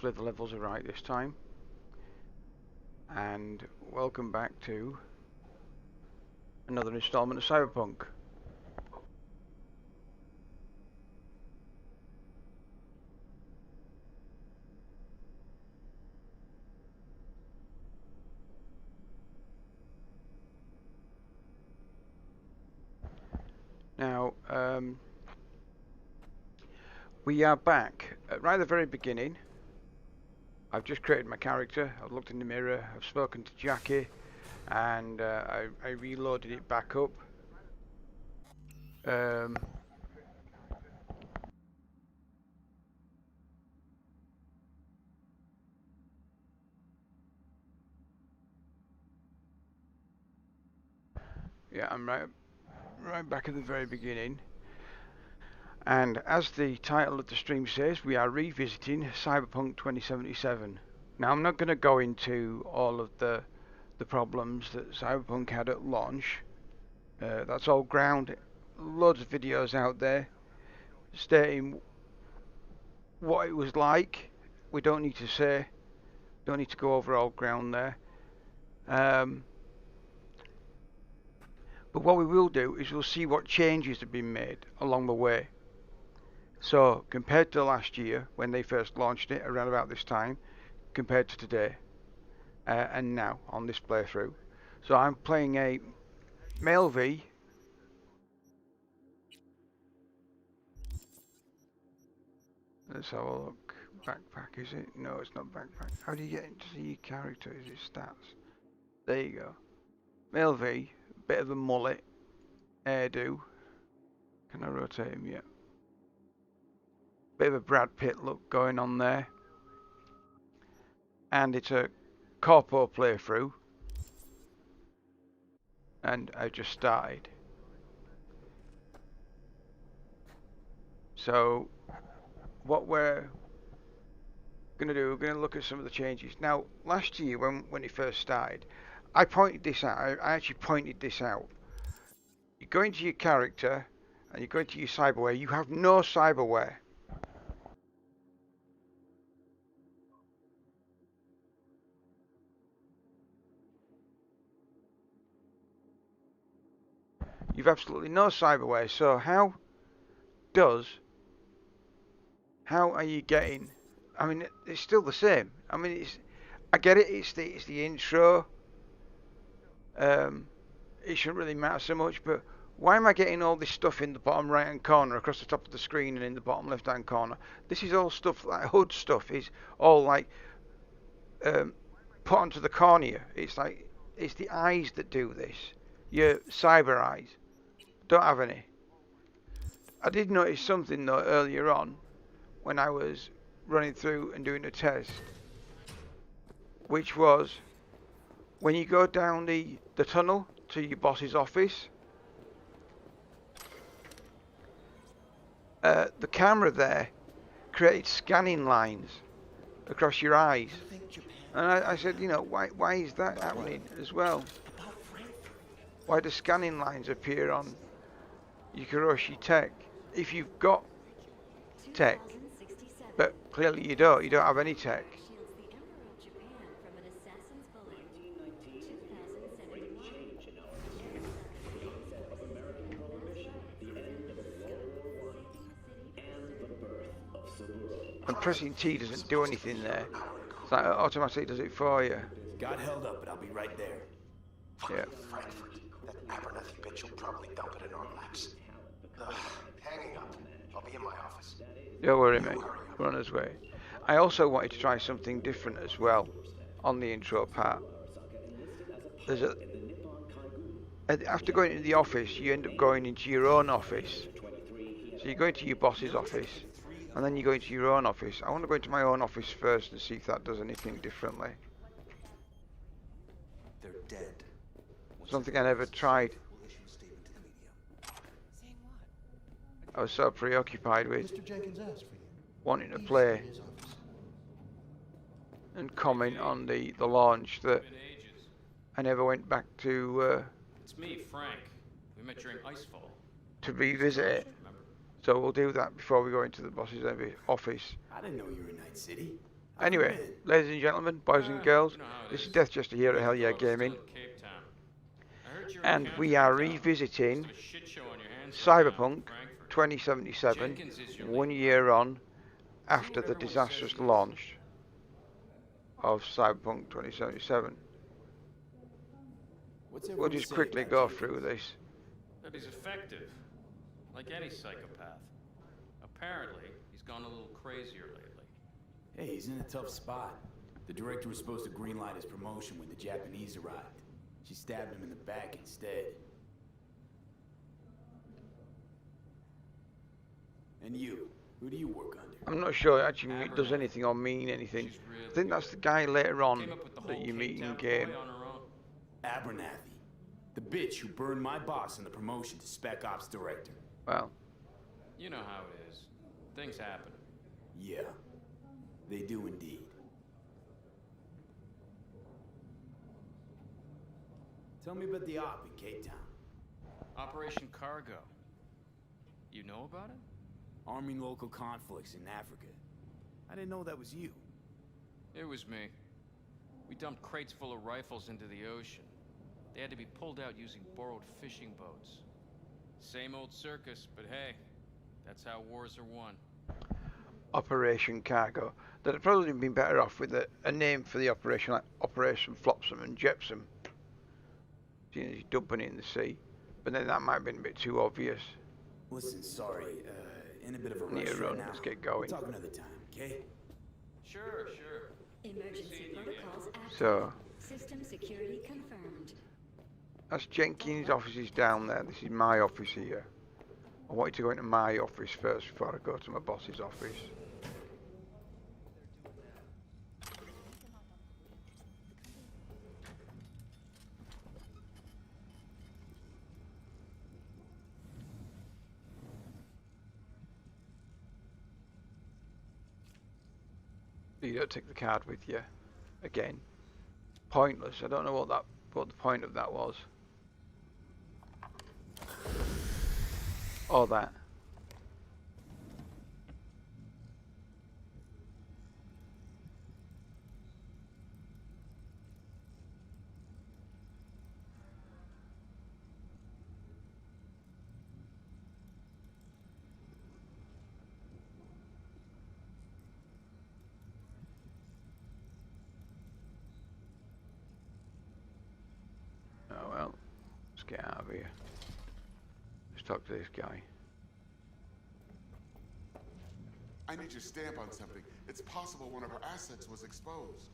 hopefully the levels are right this time. And welcome back to another installment of Cyberpunk. Now, we are back at right at the very beginning. I've just created my character, I've looked in the mirror, I've spoken to Jackie, and I reloaded it back up. Yeah, I'm right back at the very beginning. And as the title of the stream says, we are revisiting Cyberpunk 2077. Now, I'm not going to go into all of the problems that Cyberpunk had at launch. That's all ground. Loads of videos out there stating what it was like. We don't need to go over all ground there. But what we will do is we'll see what changes have been made along the way. So compared to last year when they first launched it around about this time, compared to today, and now on this playthrough. So I'm playing a male V. Let's have a look. Backpack, is it? No, it's not backpack. How do you get into your character? Is it stats? There you go. Male V, bit of a mullet, hairdo. Can I rotate him yet? Bit of a Brad Pitt look going on there. And it's a corpo playthrough. And I just started. So what we're going to do, we're going to look at some of the changes. Now, last year when it first started, I pointed this out. I actually pointed this out. You go into your character and you go into your cyberware. You have no cyberware. You've absolutely no cyberware. So how are you getting? I mean, it's still the same. I mean, I get it. It's the intro. It shouldn't really matter so much, but why am I getting all this stuff in the bottom right hand corner, across the top of the screen, and in the bottom left hand corner? This is all stuff like HUD stuff. Is all like put onto the cornea. It's like it's the eyes that do this. Your cyber eyes don't have any. I did notice something though earlier on when I was running through and doing a test, which was when you go down the tunnel to your boss's office, the camera there created scanning lines across your eyes. And I said, you know, why is that happening as well? Why do scanning lines appear on your Kuroshi tech if you've got tech? But clearly you don't have any tech. And pressing T doesn't do anything there. It's like it automatically does it for you. Got held up, but I'll be right there. Yeah. Frankfurt. That Abernathy bitch will probably dump it in our laps. Hanging up. I'll be in my office. Don't worry, mate. We're on his way. I also wanted to try something different as well on the intro part. After going into the office, you end up going into your own office. So you go into your boss's office, and then you go into your own office. I want to go into my own office first and see if that does anything differently. They're dead. Something I never tried. I was so preoccupied with wanting to play and comment on the launch that I never went back to It's me, Frank. We met during Icefall. to revisit it. So we'll do that before we go into the boss's office. I didn't know you were in Night City. How've you Anyway, been? ladies and gentlemen, boys and girls, You know how it this is is. Death Jester here A at week Hyel Yeh ago, I was still Gaming, in Cape Town. I heard you're in and Canada we are now. revisiting Must have a shit show on your hands right now in Cyberpunk Frankfurt. 2077, Jenkins is your 1 lead, year right? on Is he after what the everyone says disastrous he is? launch of Cyberpunk 2077. What's We'll everyone just say quickly about go Jenkins? through this. That he's effective. Like any psychopath. Apparently, he's gone a little crazier lately. Hey, he's in a tough spot. The director was supposed to greenlight his promotion when the Japanese arrived. She stabbed him in the back instead. And you? Who do you work under? I'm not sure it actually does Abernathy. anything or mean anything. She's really I think that's the good. guy later on Came up with the that whole you meet Cape in Town game. ploy on her own. Abernathy. The bitch who burned my boss in the promotion to Spec Ops Director. Well, You know how it is. Things happen. Yeah, they do indeed. Tell me about the op in Cape Town. Operation Cargo. You know about it? Arming local conflicts in Africa. I didn't know that was you. It was me. We dumped crates full of rifles into the ocean. They had to be pulled out using borrowed fishing boats. Same old circus, but hey, that's how wars are won. Operation Cargo. They'd probably been better off with a name for the operation like Operation Flopsam and Jepsam. You know, dumping it in the sea. But then that might have been a bit too obvious. Listen, sorry, in a bit of a Need rush to right run, now. let's get We'll going. talk another time, okay? Sure. Emergency protocols active. So, System security confirmed. that's Jenkins' office is down there. This is my office here. I want you to go into my office first before I go to my boss's office. You don't take the card with you again. It's pointless. I don't know what the point of that was. Or that. Oh well, let's get out of here. Let's talk to this guy. I need your stamp on something. It's possible one of our assets was exposed.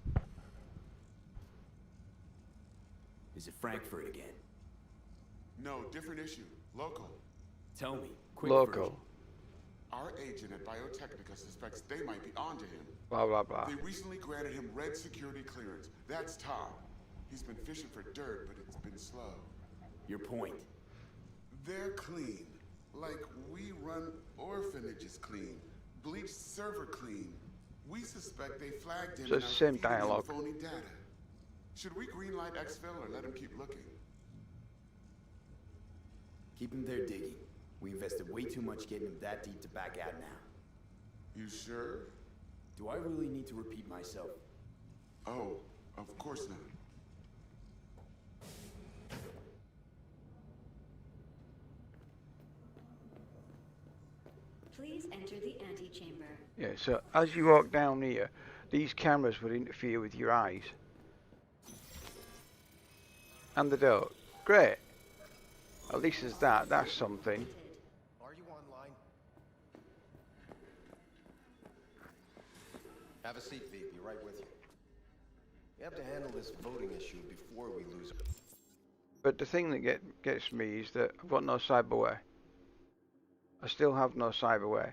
Is it Frankfurt again? No, different issue. Local. Tell me, quick Local. version. Our agent at Biotechnica suspects they might be onto him. Blah blah blah. They recently granted him red security clearance. That's Tom. He's been fishing for dirt, but it's been slow. Your point. They're clean. Like we run orphanages clean. Bleached server clean. We suspect they flagged him So and it's are the same feeding him dialogue. phony data. Should we greenlight exfil or let him keep looking? Keep him there digging. We invested way too much getting him that deep to back out now. You sure? Do I really need to repeat myself? Oh, of course not. Please enter the antechamber. Yeah, so as you walk down here, these cameras would interfere with your eyes. And they don't. Great. At least there's that. That's something. Are you online? Have a seat, V. Be right with you. We have to handle this voting issue before we lose. But the thing that gets me is that I've got no cyberware. I still have no cyberware.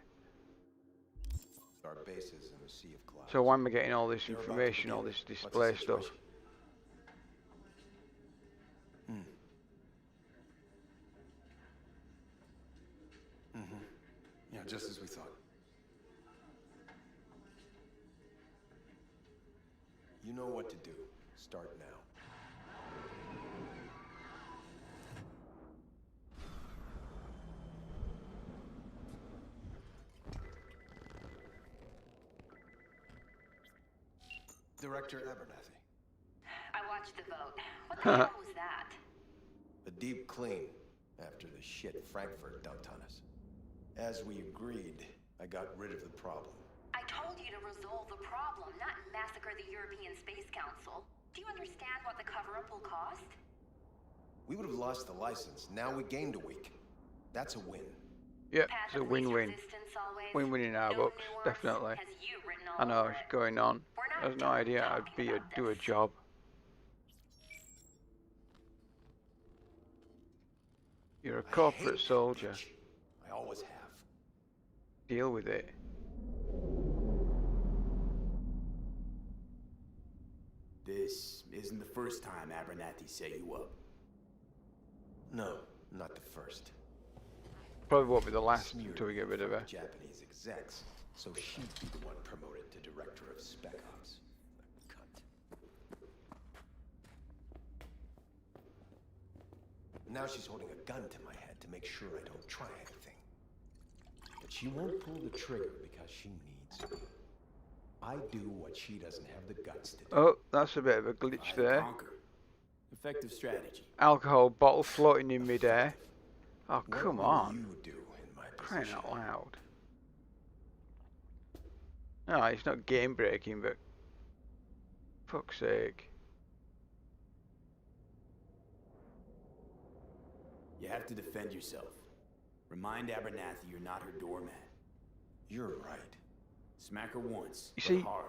Our bases in a sea of clouds. So why am I getting all this You're about to information, all begin. this What's the display stuff? situation? Yeah, just as we thought. You know what to do. Start now. Director Abernathy. I watched the vote. What the hell was that? A deep clean after the shit Frankfurt dumped on us. As we agreed, I got rid of the problem. I told you to resolve the problem, not massacre the European Space Council. Do you understand what the cover-up will cost? We would have lost the license. Now we gained a week. That's a win. Yep, Path it's a of least win-win. resistance always. Win-win in our No books, nuance, definitely. has you written all I know over it's it. going on. We're not I have no done idea I'd talking about do a this. job. You're a I corporate hate that soldier. bitch. I always have. Deal with it. This isn't the first time Abernathy set you up. No, not the first. Probably won't be the last Smeared until we get me rid of from her. Japanese execs, so she'd be the one promoted to director of Spec Ops. The cunt. Now she's holding a gun to my head to make sure I don't try anything. But she won't pull the trigger because she needs me. I do what she doesn't have the guts to do. Oh, that's a bit of a glitch Divide and there. conquer. Effective strategy. Alcohol bottle floating in midair. Oh, What come will on. you do in my Crying position? out loud. No, it's not game breaking, but fuck's sake. You have to defend yourself. Remind Abernathy you're not her doormat. You're right. Smack her once, You but see, hard.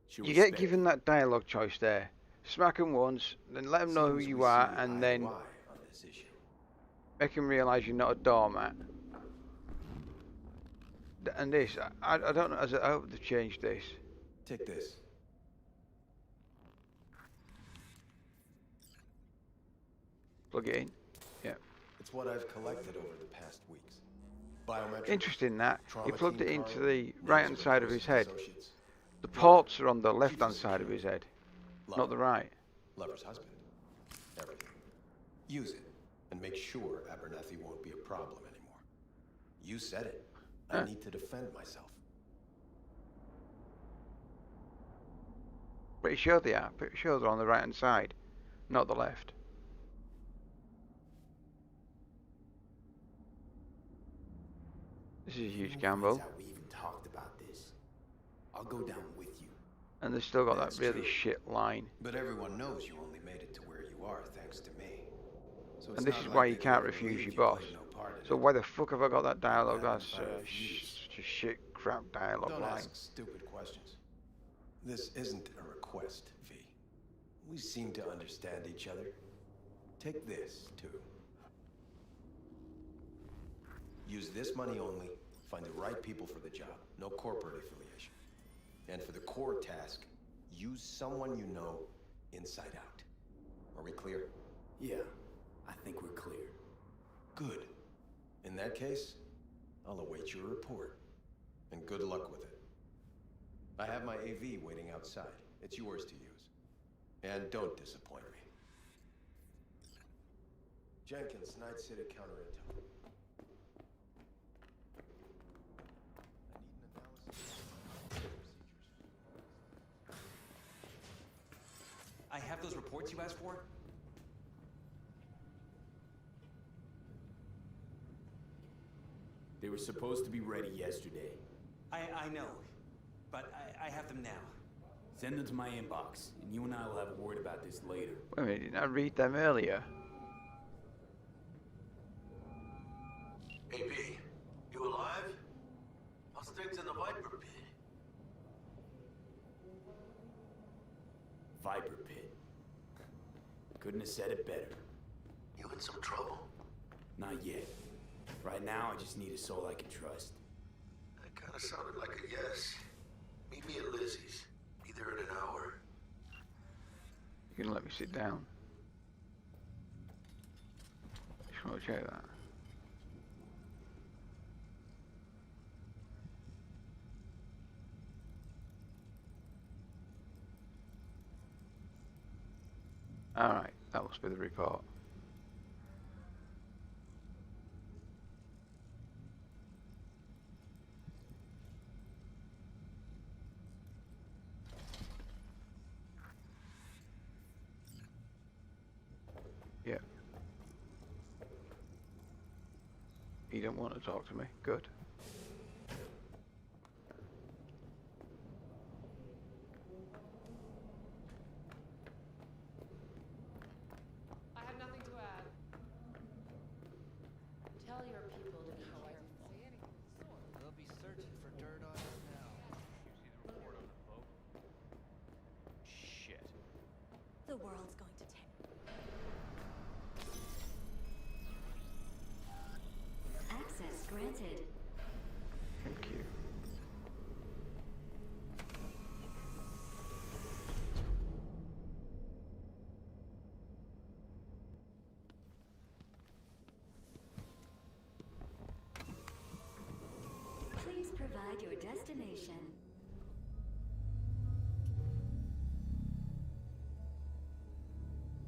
She'll You get respect given it. that dialogue choice there. Smack them once, then let them know who Seems you we are, see eye and to then eye on this issue. make them realise you're not a doormat. And this, I don't know, I hope they've changed this. Take this. Plug it in. Yeah. It's what I've collected over the past weeks. Biometrics. Interesting that. He trauma plugged it team into card, the names right hand of side of his head. associates. The ports are on the left hand side of his head, not Lover. the right. Lover's husband. Everything. Use it and make sure Abernathy won't be a problem anymore. You said it. I need to defend myself. Pretty sure they are. Pretty sure they're on the right hand side, not the left. This is a huge No gamble. finds out we even talked about this. I'll go down with you. And they've still got That's that really true. shit line. But everyone knows you only made it to where you are thanks to me. So it's And this not is like why you they'd can't ever refuse believe your you boss. played no part in So it. why the fuck have I got that dialogue? happens That's if I refuse? shit crap dialogue Don't line. ask stupid questions. This isn't a request, V. We seem to understand each other. Take this, too. Use this money only, find the right people for the job. No corporate affiliation. And for the core task, use someone you know inside out. Are we clear? Yeah, I think we're clear. Good. In that case, I'll await your report. And good luck with it. I have my AV waiting outside. It's yours to use. And don't disappoint me. Jenkins, Night City Counterintel. I need an analysis of procedures. I have those reports you asked for. They were supposed to be ready yesterday. I know, but I have them now. Send them to my inbox, and you and I will have a word about this later. Wait a minute, didn't I read them earlier? Hey, B, you alive? How's things in the Viper pit? Viper Pit. Couldn't have said it better. You in some trouble? Not yet. Right now, I just need a soul I can trust. That kind of sounded like a yes. Meet me at Lizzie's. Be there in an hour. You can let me sit down. Just want to check that. Alright, that must be the report. didn't want to talk to me. Good. I have nothing to add. Tell your people to be careful. They'll be searching for dirt on us now. You see the report on the boat? Shit. The world's going to take. Access granted. Thank you. Please provide your destination.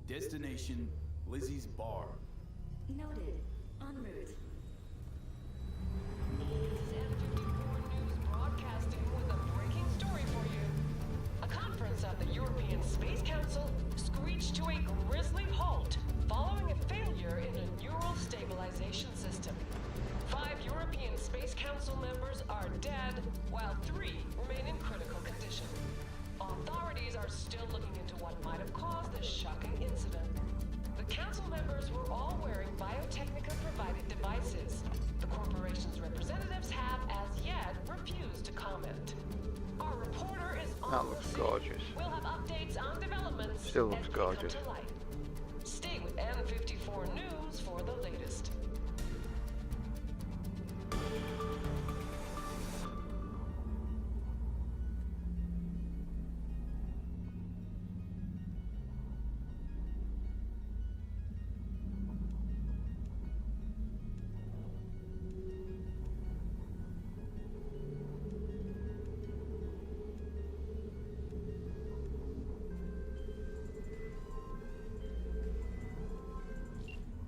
Destination, Lizzie's bar. Noted. En route. News broadcasting with a breaking story for you. A conference of the European Space Council screeched to a grisly halt following a failure in a neural stabilization system. 5 European Space Council members are dead, while 3 remain in critical condition. Authorities are still looking into what might have caused this shocking incident. The council members were all wearing Biotechnica-provided devices. The corporation's representatives have, as yet, refused to comment. Our reporter is on That the looks scene. gorgeous. We'll have updates on developments Still looks as they come gorgeous. to light. Stay with N54 News for the latest.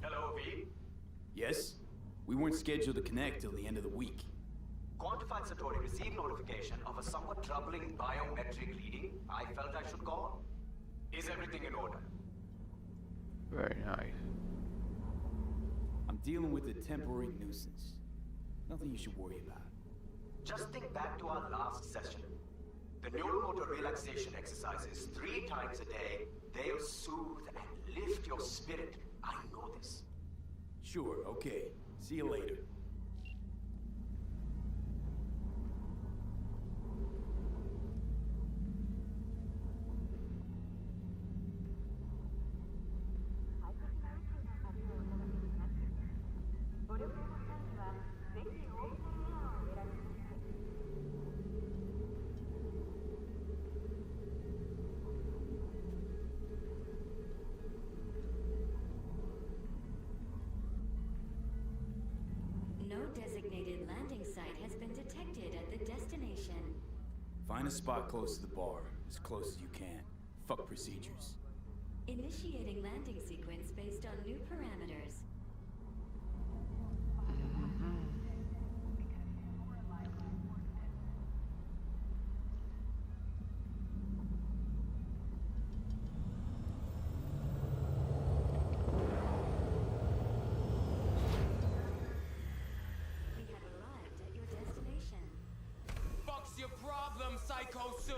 Hello, V. Yes? We weren't scheduled to connect till the end of the week. Quantified Satori received notification of a somewhat troubling biometric reading. I felt I should call. Is everything in order? Very nice. I'm dealing with a temporary nuisance. Nothing you should worry about. Just think back to our last session. The neuromotor relaxation exercises 3 times a day. They'll soothe and lift your spirit. I know this. Sure, okay. See you later. No designated landing site has been detected at the destination. Find a spot close to the bar, as close as you can. Fuck procedures. Initiating landing sequence based on new parameters. We have arrived at your destination. Fuck's your problem, Psycho Suit?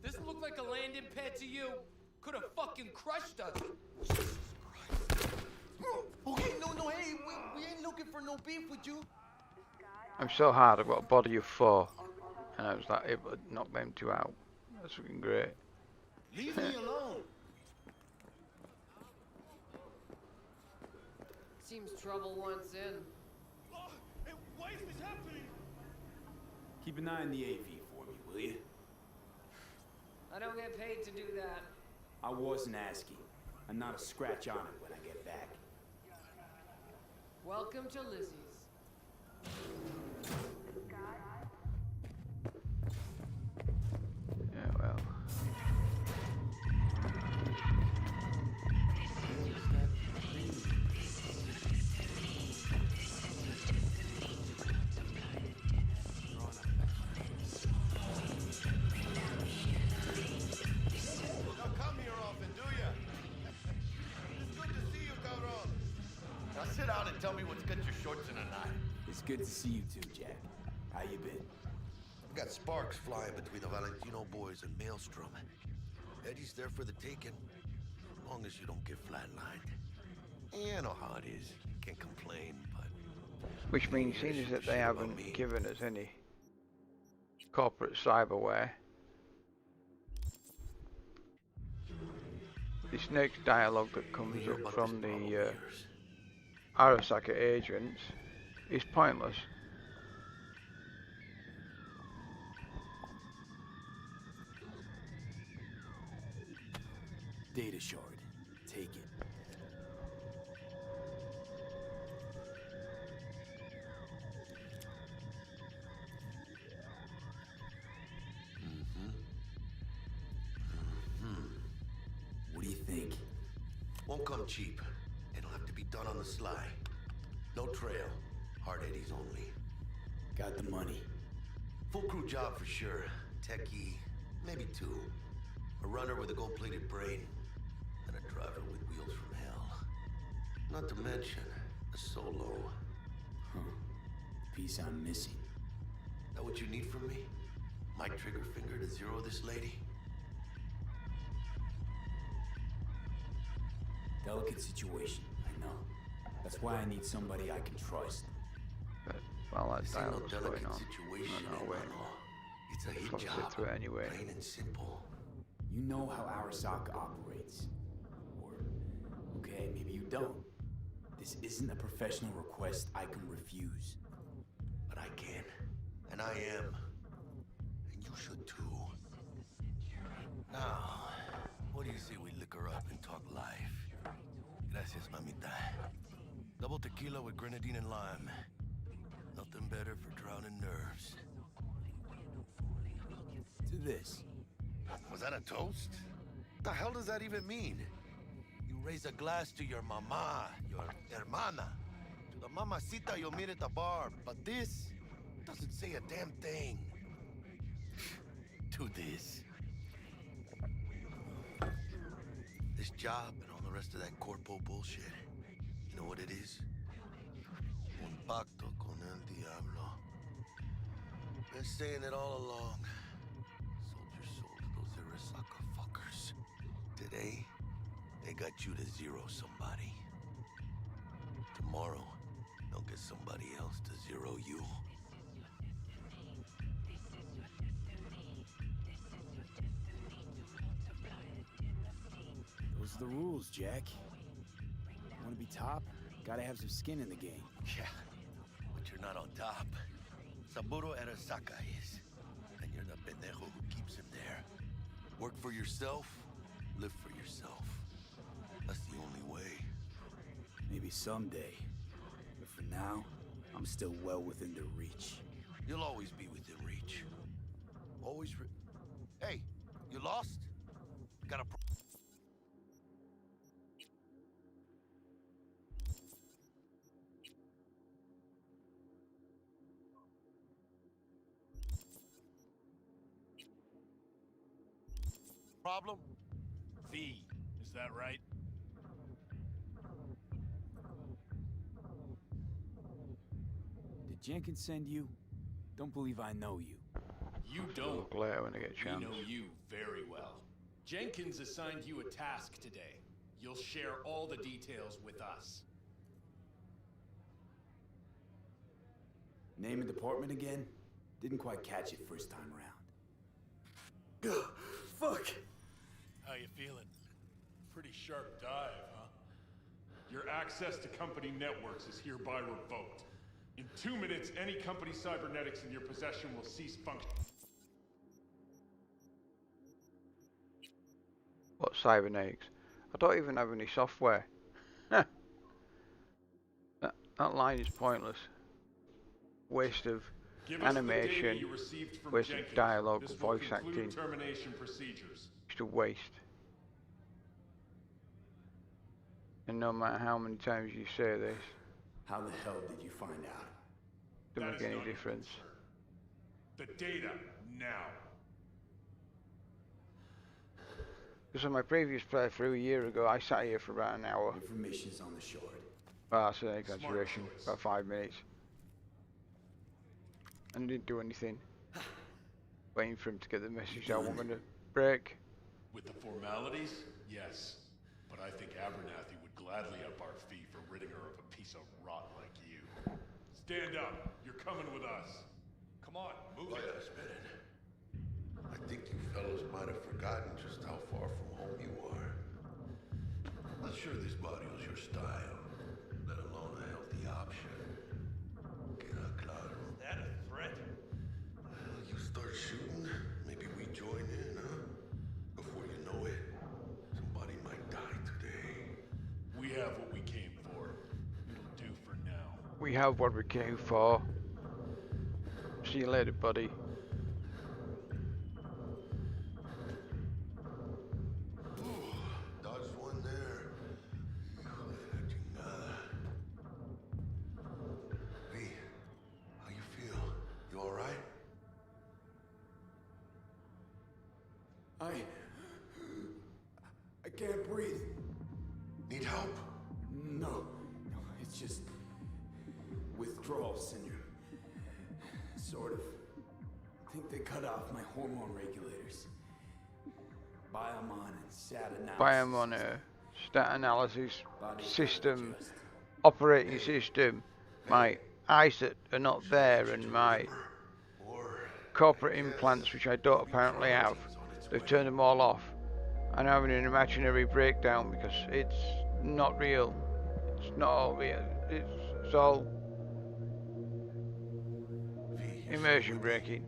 This look like a landing pad to you? Could have fucking crushed us. Jesus Christ. Okay, no, hey, we ain't looking for no beef with you. I'm so hard. I've got a body of 4, and I was like able to knock them 2 out. That's fucking great. Leave me alone. Seems trouble wants in. Why is this happening? Keep an eye on the AV for me, will you? I don't get paid to do that. I wasn't asking. I'm not a scratch on it when I get back. Welcome to Lizzie's. Yeah, well. Don't come here often, do ya? It's good to see you, Cabron. Now sit down and tell me what's got your shorts in a knot. It's good to see you too, Jack. How you been? We got sparks flying between the Valentino boys and Maelstrom. Eddie's there for the taking, as long as you don't get flatlined. You know how it is. Can't complain, but... Which means, seeing as that they haven't given us any corporate cyberware, this next dialogue that comes up from the Arasaka agents is pointless. Data shard. Take it. What do you think? Won't come cheap. It'll have to be done on the sly. No trail. Hard eddies only. Got the money. Full crew job for sure. Techie, maybe two. A runner with a gold-plated brain, and a driver with wheels from hell. Not to mention, a solo. Huh. The piece I'm missing. That what you need from me? My trigger finger to zero this lady? Delicate situation, I know. That's why I need somebody I can trust. But while that This ain't no dialogue's going delicate on, situation, no, wait. hermano. It's a hit Let's job. sit through it anyway. Plain and simple. You know how Arasaka operates. Or, okay, maybe you don't. This isn't a professional request I can refuse. But I can. And I am. And you should too. Now, what do you say we liquor up and talk life? Gracias, mamita. Double tequila with grenadine and lime. Nothing better for drowning nerves. To this. Was that a toast? What the hell does that even mean? You raise a glass to your mama, your hermana, to the mamacita you'll meet at the bar, but this doesn't say a damn thing. To this. This job and all the rest of that corpo bullshit, you know what it is? Un pacto con el diablo. Been saying it all along. Sold your soul to those Arasaka fuckers. Today, they got you to zero somebody. Tomorrow, they'll get somebody else to zero you. Those are the rules, Jack. Want to be top? Gotta have some skin in the game. Yeah, but you're not on top. Saburo Arasaka is. And you're the pendejo who keeps him there. Work for yourself, live for yourself. That's the only way. Maybe someday. But for now, I'm still well within their reach. You'll always be within reach. Always Hey, you lost? Got a problem? V, is that right? Did Jenkins send you? Don't believe I know you. You don't. Look later when I get a We chance. know you very well. Jenkins assigned you a task today. You'll share all the details with us. Name and department again? Didn't quite catch it first time around. Fuck! How you feeling? Pretty sharp dive, huh? Your access to company networks is hereby revoked. In 2 minutes, any company cybernetics in your possession will cease function. What cybernetics? I don't even have any software. that line is pointless. Waste of animation, waste of dialogue, voice acting. Termination procedures. Just a waste. And no matter how many times you say this, How the hell did you find out? doesn't make any difference. The data, now. Because on my previous playthrough a year ago, I sat here for about an hour. Information's on the shard. Well, that's an exaggeration. About 5 minutes. And I didn't do anything. Waiting for him to get the message I want me to break. With the formalities, yes. But I think Abernathy would gladly up our fee for ridding her of a piece of rot like you. Stand up. You're coming with us. Come on, move Wait it. a minute. I think you fellas might have forgotten just how far from home you are. Not sure this body was your style, let alone a healthy option. Queda claro. Is that a threat? Well, you start shooting, maybe we join in, huh? Before you know it, somebody might die today. We have what we came for. It'll do for now. We have what we came for. See you later, buddy. Dodged one there. Hijo de la chingada. V, how you feel? You all right? I can't breathe. Need help? No, it's just withdrawal syndrome. Sort of. I think they cut off my hormone regulators. Biomon and SAT analysis. Biomon, stat analysis system, operating system. My eyes that are not there, and my corporate implants, which I don't apparently have. They've turned them all off. I'm having an imaginary breakdown because it's not real. It's not all real. It's all immersion breaking.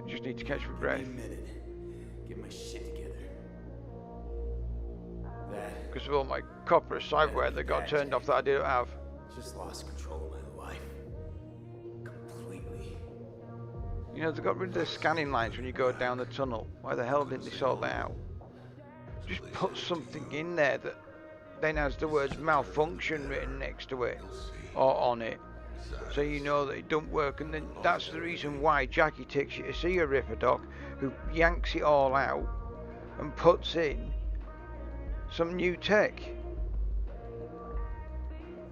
I just need to catch my breath. Give me a minute. Get my shit together. That. Because of all my corporate cyberware that got turned off that I didn't have. Just lost control of my life. Completely. You know, they got rid of the scanning lines when you go down the tunnel. Why the hell didn't they sort that out? Just put something in there that then has the words malfunction written next to it or on it, so you know that it don't work. And then that's the reason why Jackie takes you to see a Ripper Doc, who yanks it all out and puts in some new tech.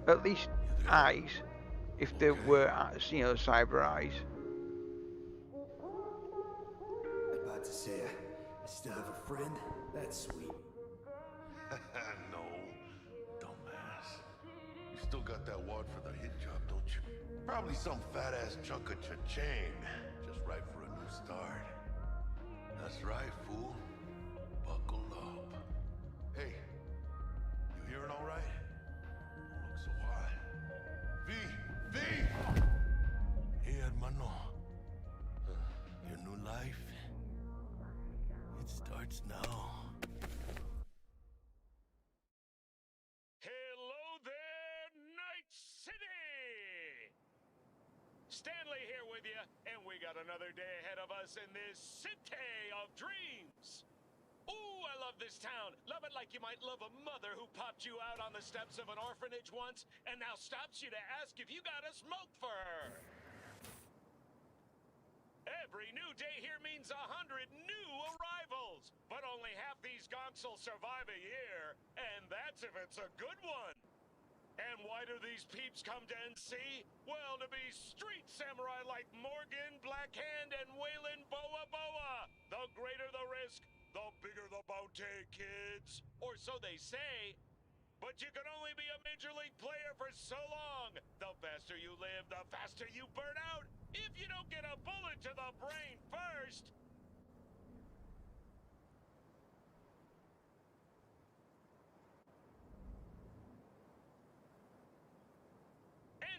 At least eyes, if there were, you know, cyber eyes. About to say I still have a friend? That's sweet. No, dumbass. You still got that wad for the hit job, don't you? Probably some fat-ass chunk of cha-ching. Just right for a new start. That's right, fool. Buckle up. Hey, you hearing all right? Don't look so hot. V! V! Hey, hermano. Your new life? It starts now. Hello there, Night City! Stanley here with you, and we got another day ahead of us in this city of dreams. Ooh, I love this town. Love it like you might love a mother who popped you out on the steps of an orphanage once and now stops you to ask if you got a smoke for her. Every new day here means 100 new arrivals, but only half these gonks will survive a year, and that's if it's a good one. And why do these peeps come to NC? Well, to be street samurai like Morgan, Blackhand, and Waylon Boa Boa. The greater the risk, the bigger the bounty, kids. Or so they say. But you can only be a major league player for so long. The faster you live, the faster you burn out. If you don't get a bullet to the brain first.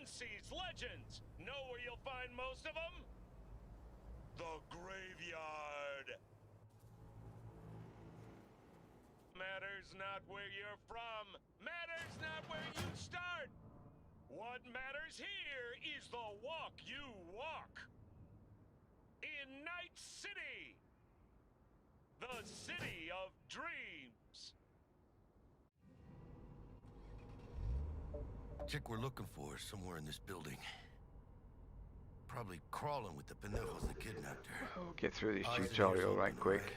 NC's legends. Know where you'll find most of them? The graveyard. Matters not where you're from. Matters not where you start. What matters here is the walk you walk. In Night City. The city of dreams. Chick we're looking for is somewhere in this building. Probably crawling with the pendejos that kidnapped her. We'll get through this Eyes and tutorial ears right open, quick. alright?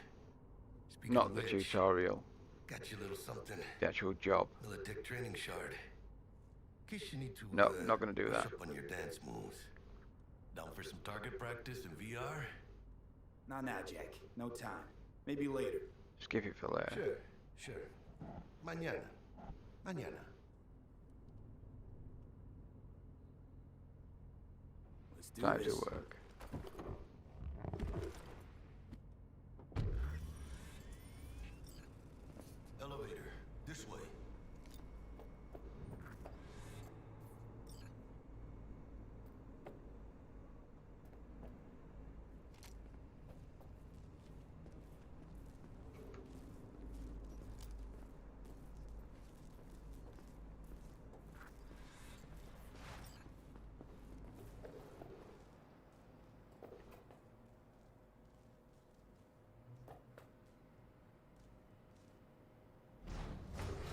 Speaking Not of the which, tutorial. got you a little something. The actual job. Militech training shard. In case you need to. No, not gonna do brush that. up on your dance moves. Down for some target practice in VR? Not now, Jack. No time. Maybe later. Just give it for later. Sure. Mañana. Let's do Time this. to work. Elevator. This way.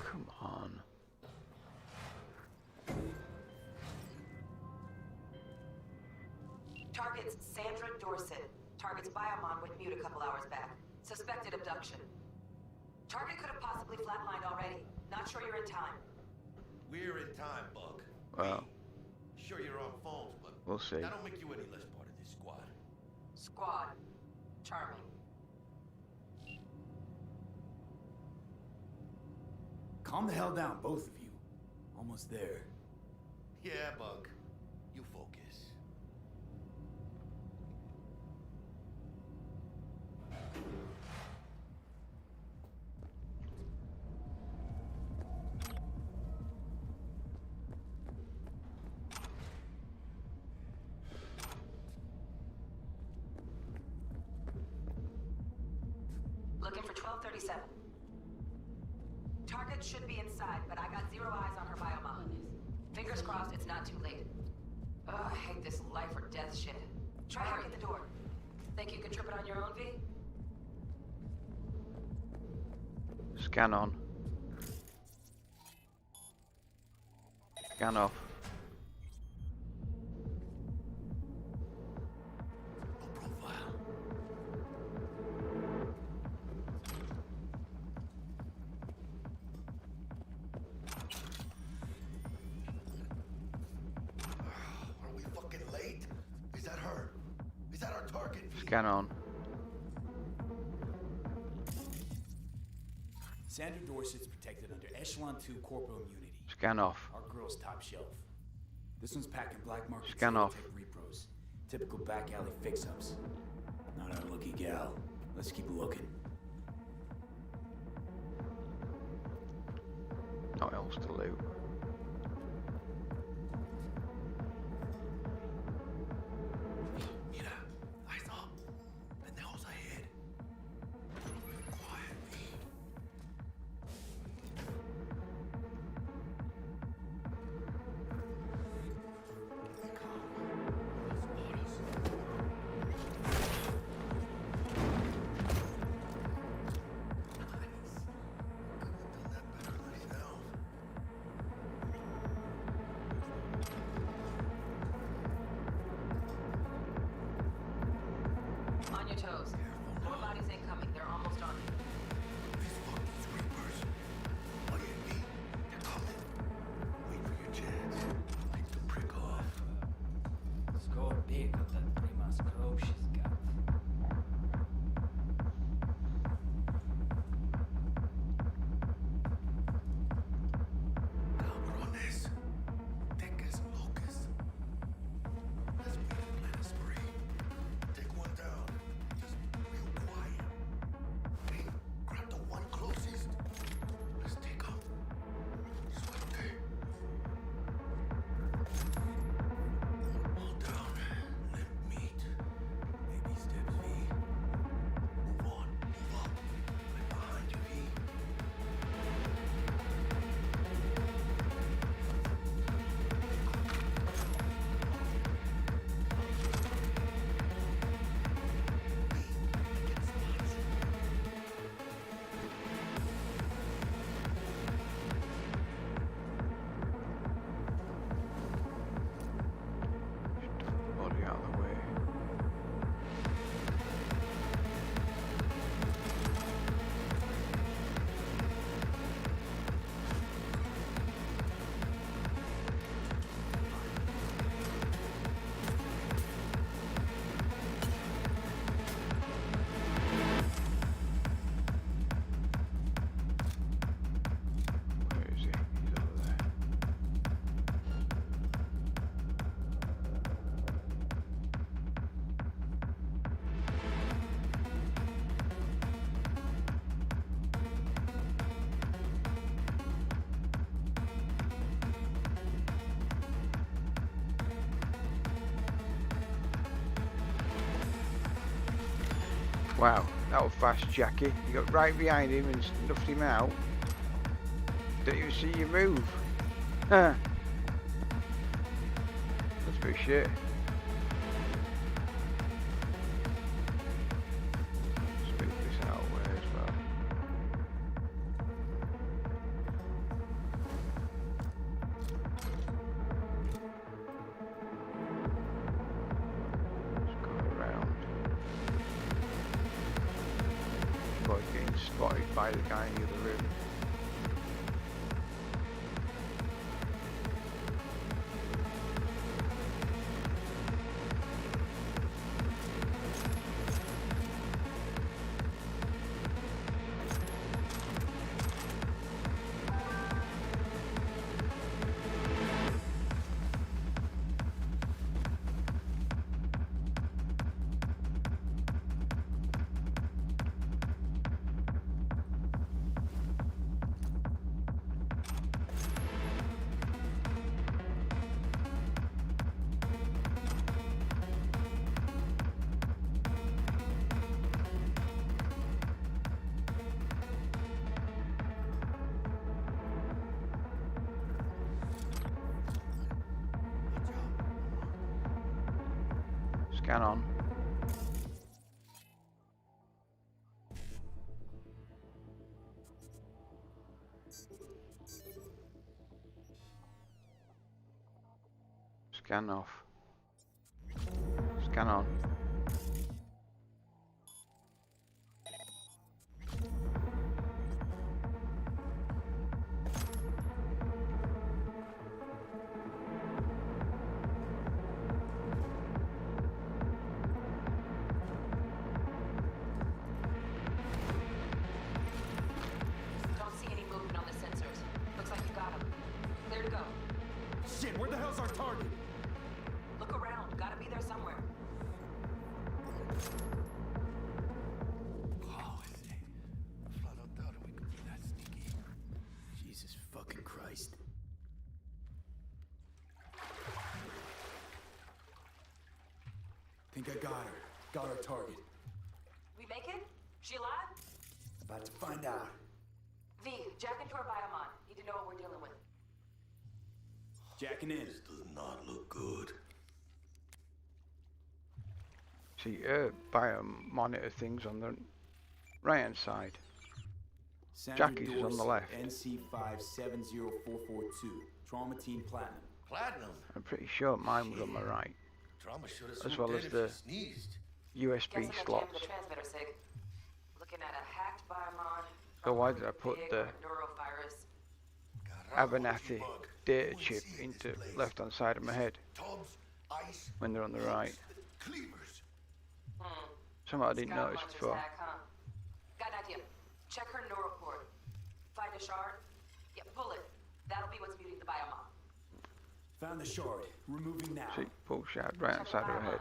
Come on. Target's Sandra Dorset. Target's biomon went mute a couple hours back. Suspected abduction. Target could have possibly flatlined already. Not sure you're in time. We're in time, Bug. Well, Sure you're on phones, but we'll see. that don't make you any less part of this squad. Squad. Charming. Calm the hell down, both of you. Almost there. Yeah, Bug. You focus. Looking for 1237. Target should be inside, but I got zero eyes on her biomon. Fingers crossed it's not too late. Ugh, I hate this life or death shit. Try hurry at the door. Think you can trip it on your own, V? Scan on. Scan off. Profile. Are we fucking late? Is that her? Is that our target? Scan on. Sandra Dorset's protected under Echelon 2 corporal immunity. Scan off. Our girl's top shelf. This one's packing black market Scan off. Tech repros. Typical back alley fix-ups. Not our lucky gal. Let's keep looking. Not else to loot. Mira, eyes up. Pendejos ahead. Quiet, V. On your toes. More bodies incoming. They're almost on you. These fucking screamers. Oh yeah, V. They're coming. Wait for your chance. Pick the prick off. Skål den prima skrošiskat. Cabrones. Tecas locas. Let's meet and plan a spree. Take one down. Just Wow, that was fast, Jackie. You got right behind him and snuffed him out. Didn't even see you move. Huh. That's a bit shit. Spin this out way as well. Let's go around. Avoid getting spotted by the guy in the other room. Scan on. Scan off. Scan on. Don't see any movement on the sensors. Looks like you got them. Clear to go. Shit, where the hell's our target? Look around. Gotta be there somewhere. Jesus fucking Christ. Think I got her. Got our target. We make it? She alive? About to find out. V, jack into our biomon. Need to know what we're dealing with. Jacking in. This does not look good. See, biomonitor things on the right hand side. Jackie's is on the left. NC570442. Trauma Team Platinum. Platinum? I'm pretty sure mine was on the right. Trauma should have As well as the USB Guessing slots. the transmitter sig. Looking at a hacked biomon. So why did I put the neurovirus? Abernathy data chip into left hand side of my head when they're on the right? Something I didn't notice before. Got an idea. Check her neural cord. Find a shard. Yeah, pull it. That'll be what's muting the biomon. Found the shard. Removing now. See, pull shard right hand side of her head.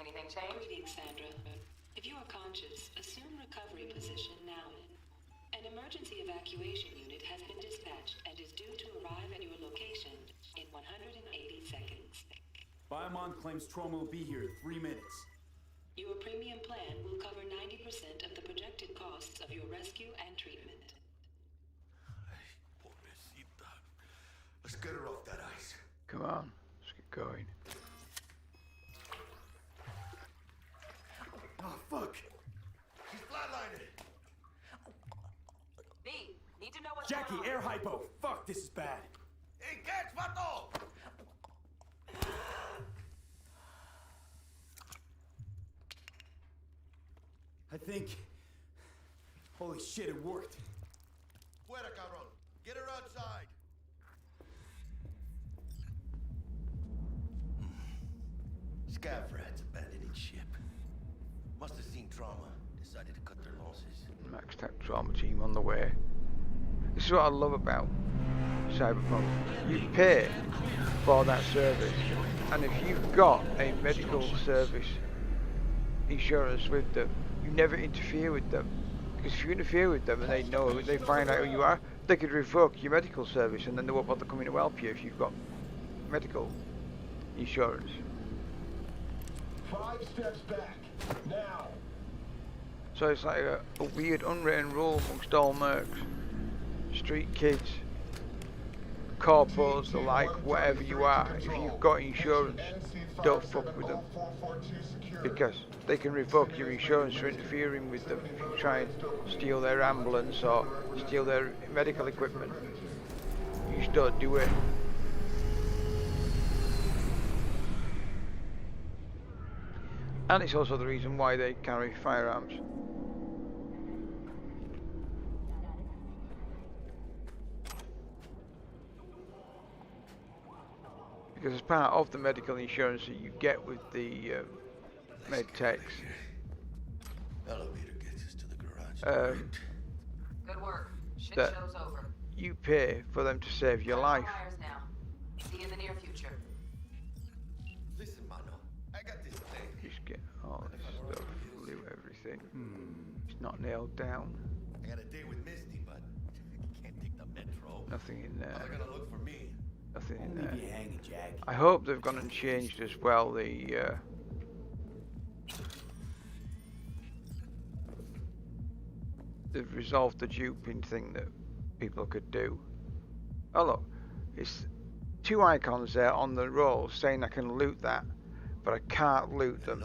Anything change? Greetings, Sandra. If you are conscious, assume recovery position now. An emergency evacuation unit has been dispatched and is due to arrive at your location in 180 seconds. Biomon claims trauma will be here in 3 minutes. Your premium plan will cover 90% of the projected costs of your rescue and treatment. Pobrecita. Let's get her off that ice. Come on, let's get going. Oh, fuck. She's flatlining. B, need to know what's Jackie, going on. air hypo. Fuck, this is bad. Hey, catch, vato! I think... Holy shit, it worked. Fuera, cabrón. Get her outside. Scav rats abandoning ship. Must have seen trauma. Decided to cut their losses. Max Tech Trauma Team on the way. This is what I love about Cyberpunk. You pay for that service, and if you've got a medical service insurance with them, you never interfere with them. Because if you interfere with them and they know, they find out who you are, they could revoke your medical service and then they won't bother coming to help you if you've got medical insurance. 5 steps back, now. So it's like a weird unwritten rule amongst all mercs. Street kids, corpos, the like, whatever you are, if you've got insurance, don't fuck with them. Because they can revoke your insurance for interfering with them if you try and steal their ambulance or steal their medical equipment. You just don't do it. And it's also the reason why they carry firearms. Because as part of the medical insurance that you get with the med techs, Elevator gets us to the garage. Good work. Shit that show's over. you pay for them to save your life. Wires now. See you in the near future. Listen, mano, I got this thing. Just get all this stuff, loot everything. It's not nailed down. I got a date with Misty, but can't take the metro. Nothing in there. How they gonna look for me? Nothing in Leave there. you hanging, Jack. I hope they've gone and changed as well the they've resolved the duping thing that people could do. Oh look, it's two icons there on the roll saying I can loot that, but I can't loot them.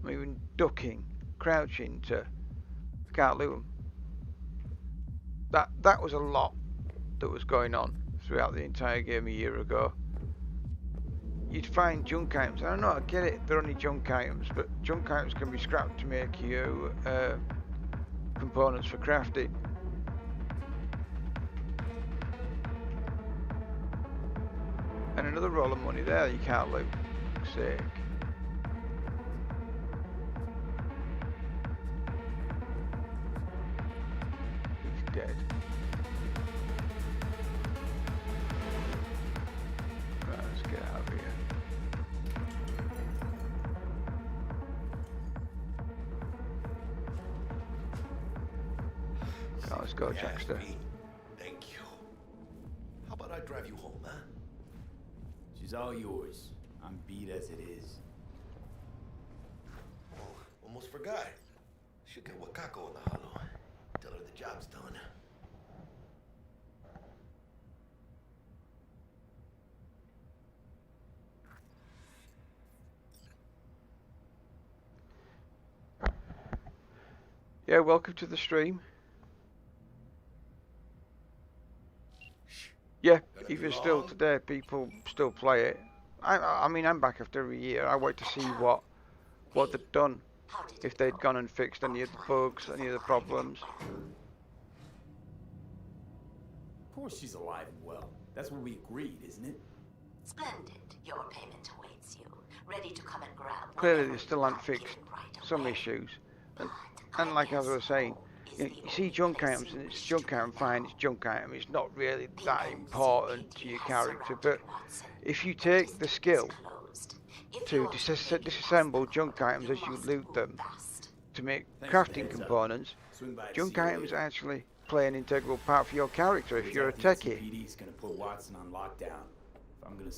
I'm even ducking, crouching to, I can't loot them. That was a lot that was going on throughout the entire game a year ago. You'd find junk items. I don't know, I get it, they're only junk items, but junk items can be scrapped to make you components for crafting. And another roll of money there you can't loot. For fuck's sake. He's dead. Right, let's get out of here. Oh, let's go, Jackster. Thank you. How about I drive you home, huh? She's all yours. I'm beat as it is. Oh, almost forgot. Should get Wakako in the hollow. Tell her the job's done. Yeah, welcome to the stream. Yeah, even still today, people still play it. I mean, I'm back after a year. I wait to see what they'd done, if they'd gone and fixed any of the bugs, any of the problems. Of course she's alive and well. That's what we agreed, isn't it? Splendid. Your payment awaits you. Ready to come and grab. Clearly, they still haven't fixed some issues. And like as I was saying, you see junk items, and it's junk item, fine, it's junk item. It's not really that important to your character. But if you take the skill to disassemble junk items as you loot them to make crafting components, junk items actually play an integral part for your character if you're a techie.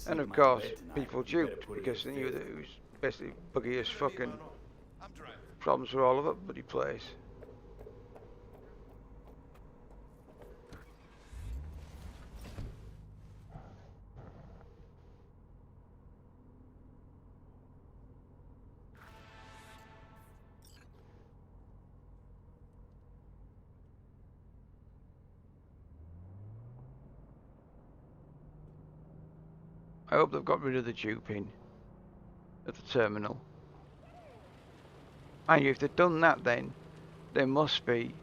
And of course, people duped because they knew that it was basically buggy as fucking problems with all of it bloody place. I hope they've got rid of the duping at the terminal. And if they've done that, then there must be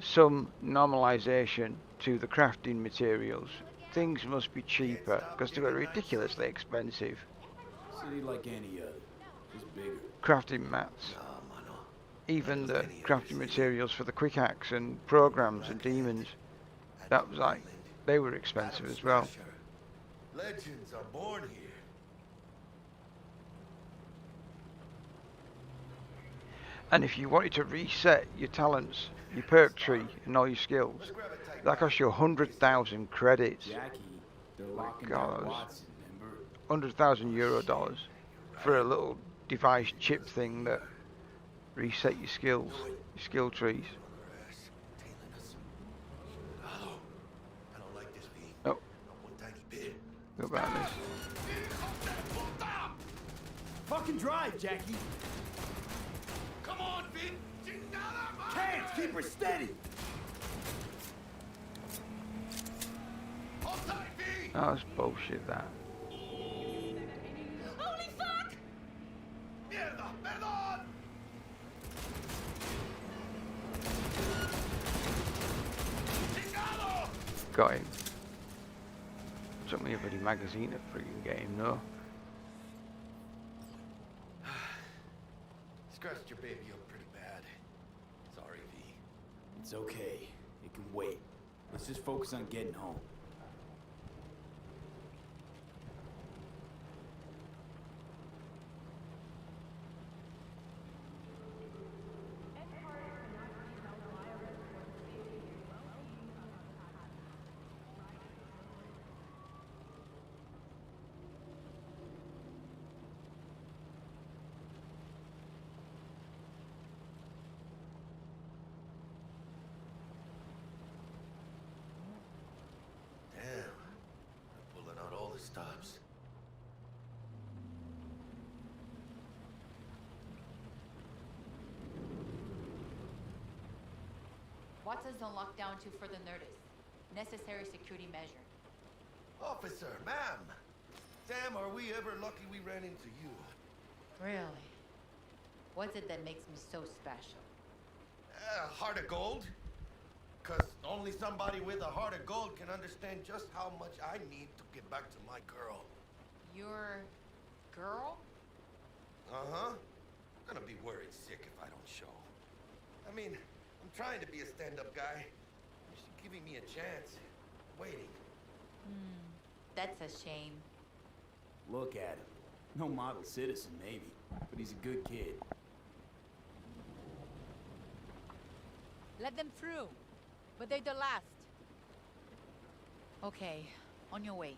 some normalisation to the crafting materials. Things must be cheaper because they were ridiculously expensive. City like any other, just bigger. Crafting mats, even the crafting materials for the quick axe and programs and demons, that was like, they were expensive as well. Legends are born here. And if you wanted to reset your talents, your perk tree and all your skills, that cost you 100,000 credits. God, that was 100,000 euro dollars for a little device chip thing that reset your skills, your skill trees. I don't like this, V. Oh, Not one tiny bit. go about this. Fucking drive, Jackie. Come on, Vin! Can't keep her steady. Hold tight, V! Oh, that's bullshit, that. Holy fuck! Mierda, perdón! Chingado! Got him. Took me a bloody magazine to friggin' get him, though. Scratched your baby up pretty bad. Sorry, V. It's okay. It can wait. Let's just focus on getting home. Damn. I'm pulling out all the stops. What's a zone lockdown to further notice? Necessary security measure. Officer, ma'am. Damn, are we ever lucky we ran into you. Really? What's it that makes me so special? Heart of gold? Cause only somebody with a heart of gold can understand just how much I need to get back to my girl. Your girl? Uh-huh. I'm gonna be worried sick if I don't show. I mean, I'm trying to be a stand-up guy. She's giving me a chance. Waiting. That's a shame. Look at him. No model citizen, maybe, but he's a good kid. Let them through. But they're the last. Okay, on your way.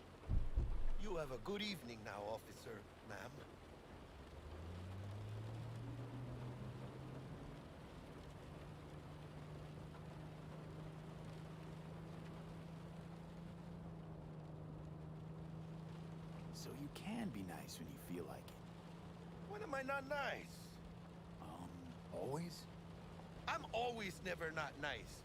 You have a good evening now, officer, ma'am. So you can be nice when you feel like it. When am I not nice? Always? I'm always never not nice.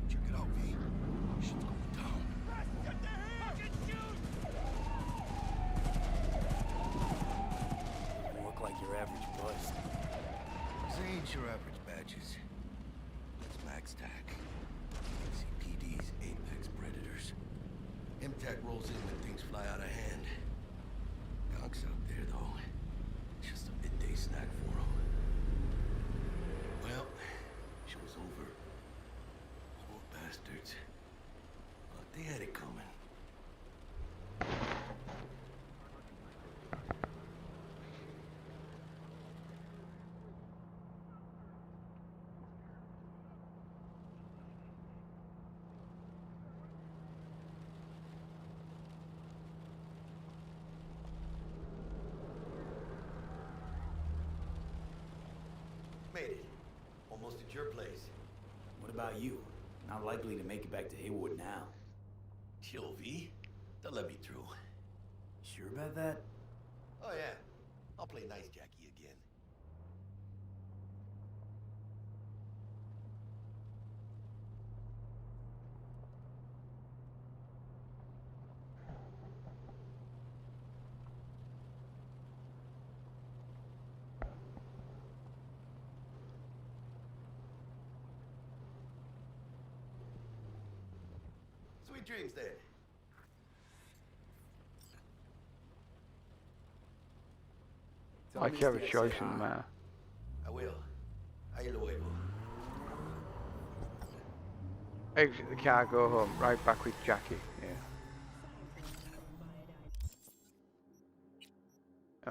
Check it out, V. Shit's going down. You look like your average bust. These ain't your average badges. That's Max TAC. CPD's apex predators. MTAC rolls in when things fly out of hand. Conks out there, though. Just a midday snack for them. Well, show's over. Poor bastards. Thought they had it coming. Made it. Almost at your place. What about you? Not likely to make it back to Haywood now. Chill, V. They'll let me through. Sure about that? Oh, yeah. I'll play nice Jackie again. Sweet dreams, then. Like you have a choice in the matter. I will. Ahí luego. Exit the car, go home. Right back with Jackie. Yeah.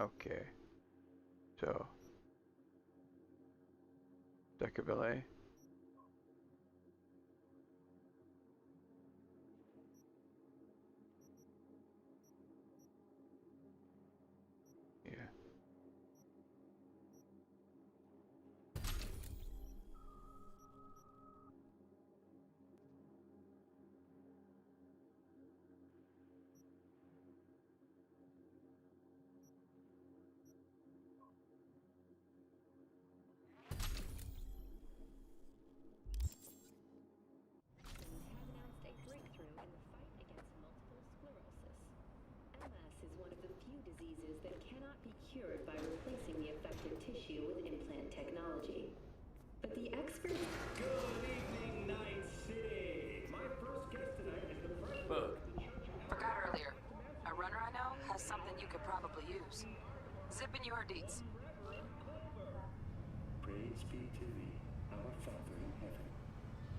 Okay. So, deckability. Yeah. Announced a breakthrough in the fight against multiple sclerosis. MS is one of the few diseases that cannot be cured by replacing the affected tissue with implant technology. But the experts... Good evening, Night City! My first guest tonight is the president of the Church of... Forgot earlier. A runner I know has something you could probably use. Zip in your deeds. Praise be to thee, our Father in heaven.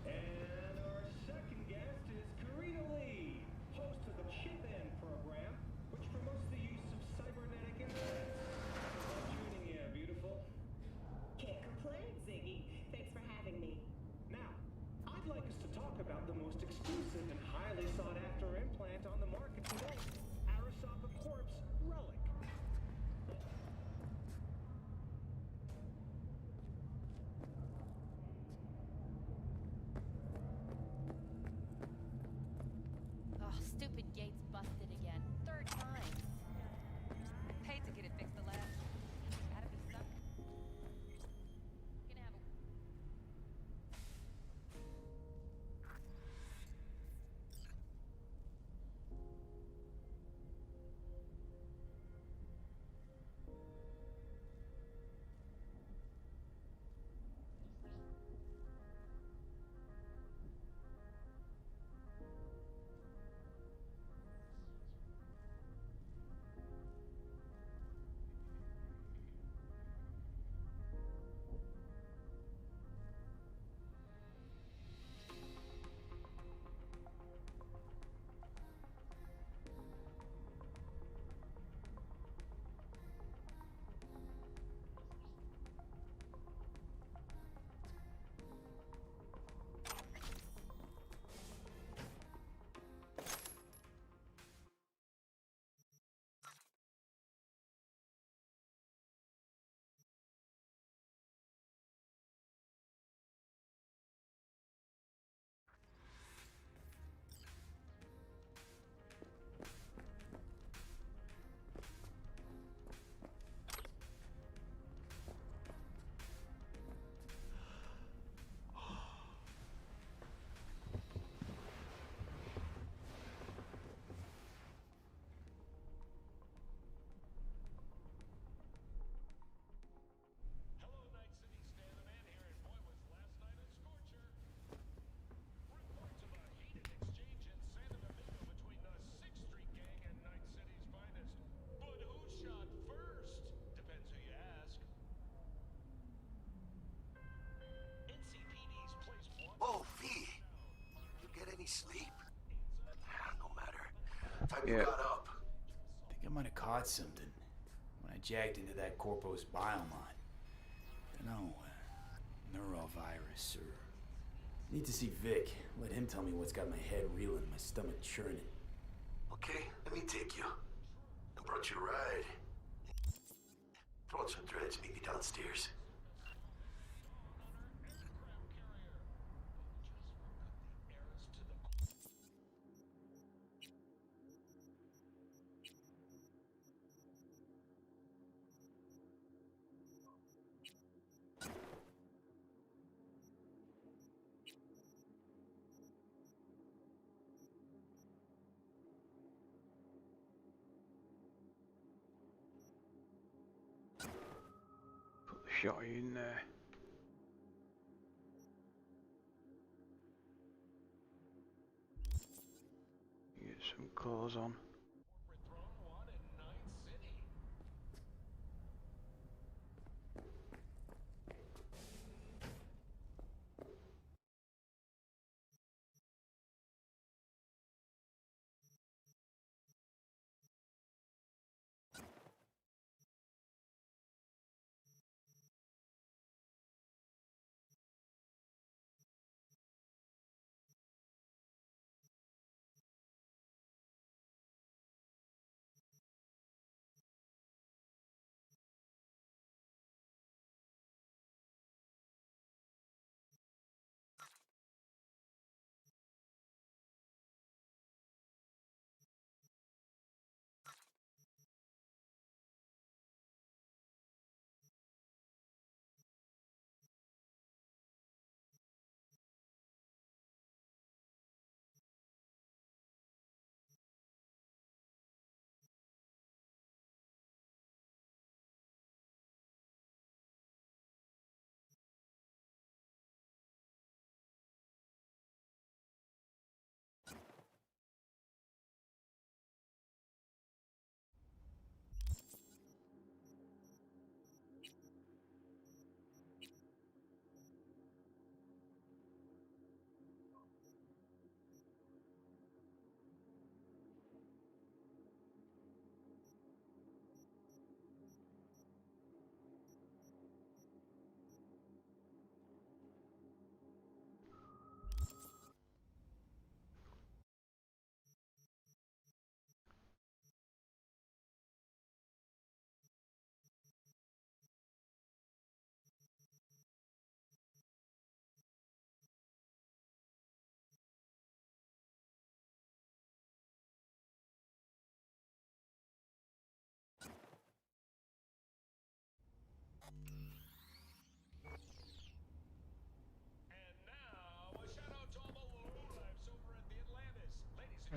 And our second guest is Karina Lee, host of the Chip In program, which promotes the use of cybernetic implants. Love tuning in, beautiful. Can't complain, Ziggy. Thanks for having me. Now, I'd like us to talk about the most exclusive and highly sought-after implant on the market today, Arasaka Corp's Relic. Oh, stupid gate's busted again. Third time. Paid to get it fixed the last. Gotta be something. Gonna have a... any sleep? No matter. Time Yeah. you got up. I think I might have caught something when I jagged into that Corpo's biomon. You know, neurovirus or... Need to see Vic. Let him tell me what's got my head reeling, my stomach churning. Okay, let me take you. I brought you a ride. Throw on some threads, meet me downstairs. Put the shot in there. Get some clothes on.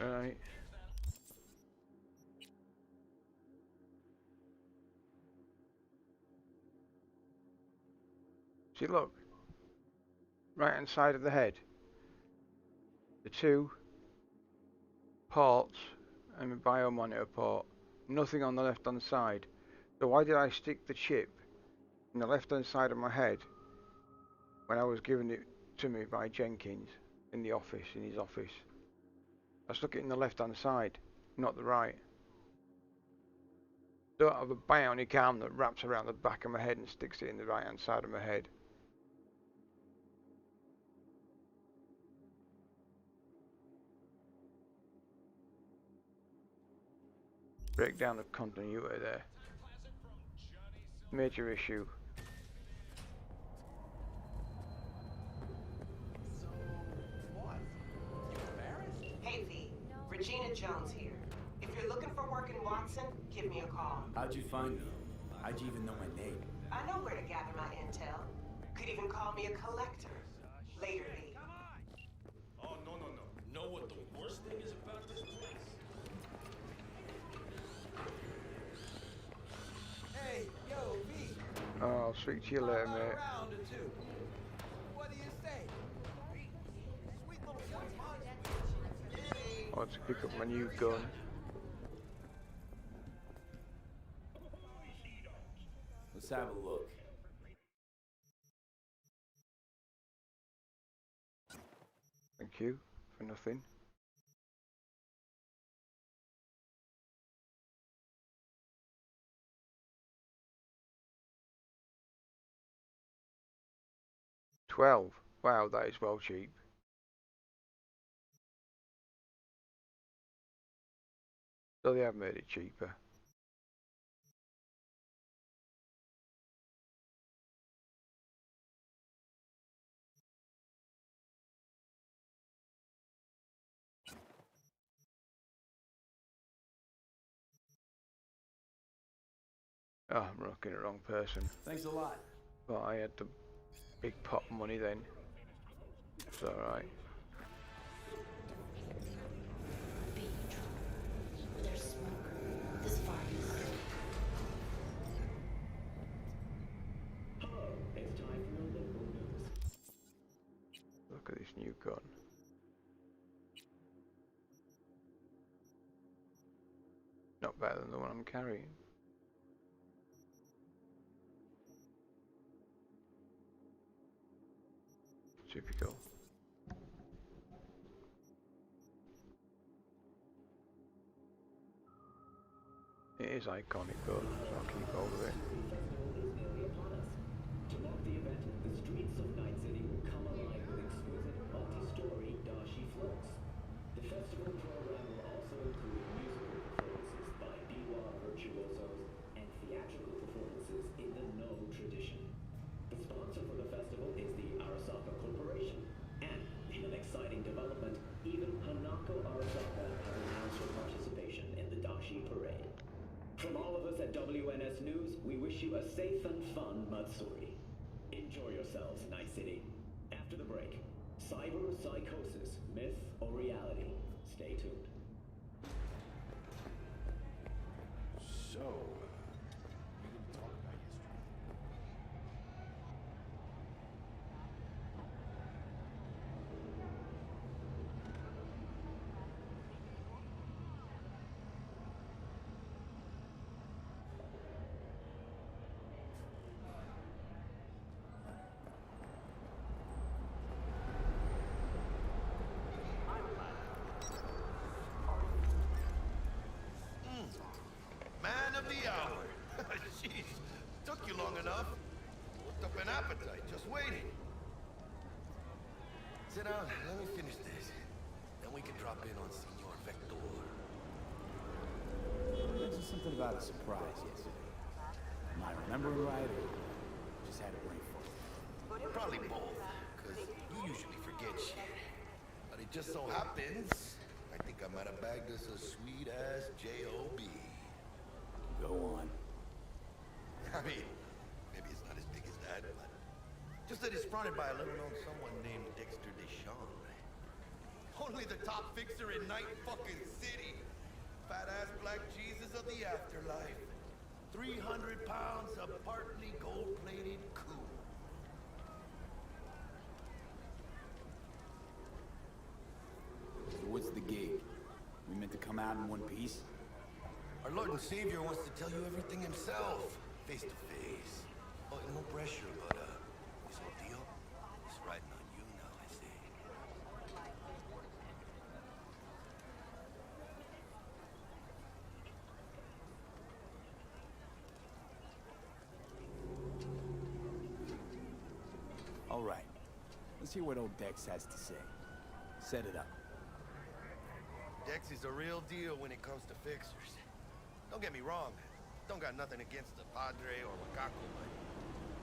Right. See, look. Right hand side of the head. The two ports and my biomonitor port. Nothing on the left hand side. So why did I stick the chip in the left hand side of my head when I was given it to me by Jenkins in the office, in his office? I stuck it in the left hand side, not the right. Don't have a bionic arm that wraps around the back of my head and sticks it in the right hand side of my head. Breakdown of continuity there. Major issue. Hey V, Regina Jones here. If you're looking for work in Watson, give me a call. How'd you find me? How'd you even know my name? I know where to gather my intel. Could even call me a collector. Later, V. Oh, no. Know what the worst thing is about this place? Hey, yo, V. Oh, I'll speak to you later, mate. Round or two. What do you say? Sweet little I want to pick up my new gun. Let's have a look. Thank you for nothing. $12. Wow, that is well cheap. So they have made it cheaper. Oh, I'm looking at the wrong person. Thanks a lot. But I had the big pot of money then. It's alright. There's smoke. This far east. Hello, it's time for your local news. Look at this new gun. Not better than the one I'm carrying. Typical. It is iconic though, so I'll keep hold of it. To mark the event, the streets of Night City will come alive with exquisite multi-story dashi floats. The festival program will also include musical performances by biwa virtuosos and theatrical performances in the No tradition. The sponsor for the festival is the Arasaka Corporation, and in an exciting development, even Hanako Arasaka has announced her participation in the dashi parade. From all of us at WNS News, we wish you a safe and fun Matsuri. Enjoy yourselves, Night City. After the break, cyber psychosis, myth or reality? Stay tuned. So, we didn't talk about yesterday. Man of the hour. Jeez, took you long enough. Worked up an appetite, just waiting. Sit down, let me finish this. Then we can drop in on Senor Vector. You mentioned something about a surprise yesterday. Am I remembering right, or just had a brain fart? Probably both, because you usually forget shit. But it just so happens, I think I might have bagged us a sweet-ass J.O.B. Go on. I mean, maybe it's not as big as that, but just that it's fronted by a little-known someone named Dexter Deshawn. Only the top fixer in Night fucking City. Fat-ass black Jesus of the afterlife. 300 pounds of partly gold-plated cool. So what's the gig? We meant to come out in one piece? Our Lord and Savior wants to tell you everything himself, face to face. Oh, no pressure, but this ordeal is riding on you now, I say. All right. Let's hear what old Dex has to say. Set it up. Dex is a real deal when it comes to fixers. Don't get me wrong. Don't got nothing against the Padre or Macaco, but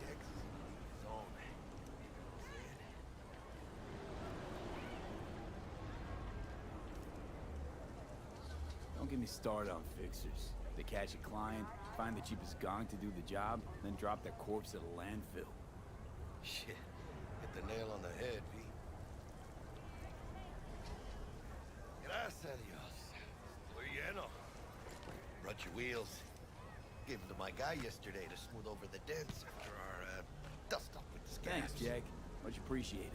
Dex is in his own. You know what I'm saying? Don't get me started on fixers. They catch a client, find the cheapest gong to do the job, then drop their corpse at a landfill. Shit. Hit the nail on the head, V. Gracias a Dios. Estoy lleno. Brought your wheels. Gave them to my guy yesterday to smooth over the dents after our dust-up with the scabs. Thanks, Jack. Much appreciated.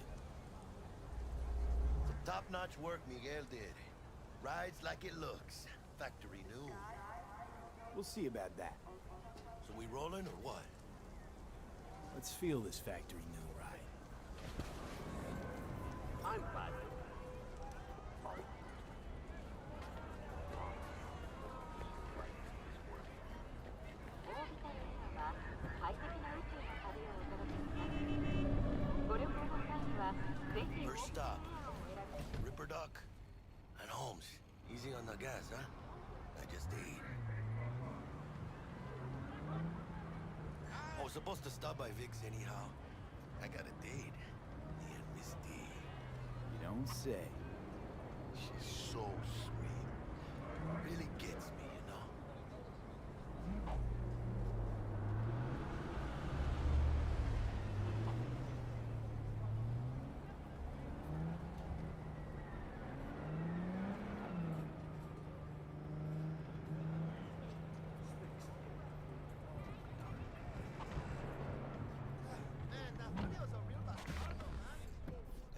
Some top-notch work Miguel did. Rides like it looks. Factory new. We'll see about that. So we rolling or what? Let's feel this factory new ride. I'm glad. First stop. Ripper Duck and Holmes. Easy on the gas, huh? I just ate. I was supposed to stop by Vic's anyhow. I got a date. Me and Misty. You don't say. She's so sweet. Really gets me, you know?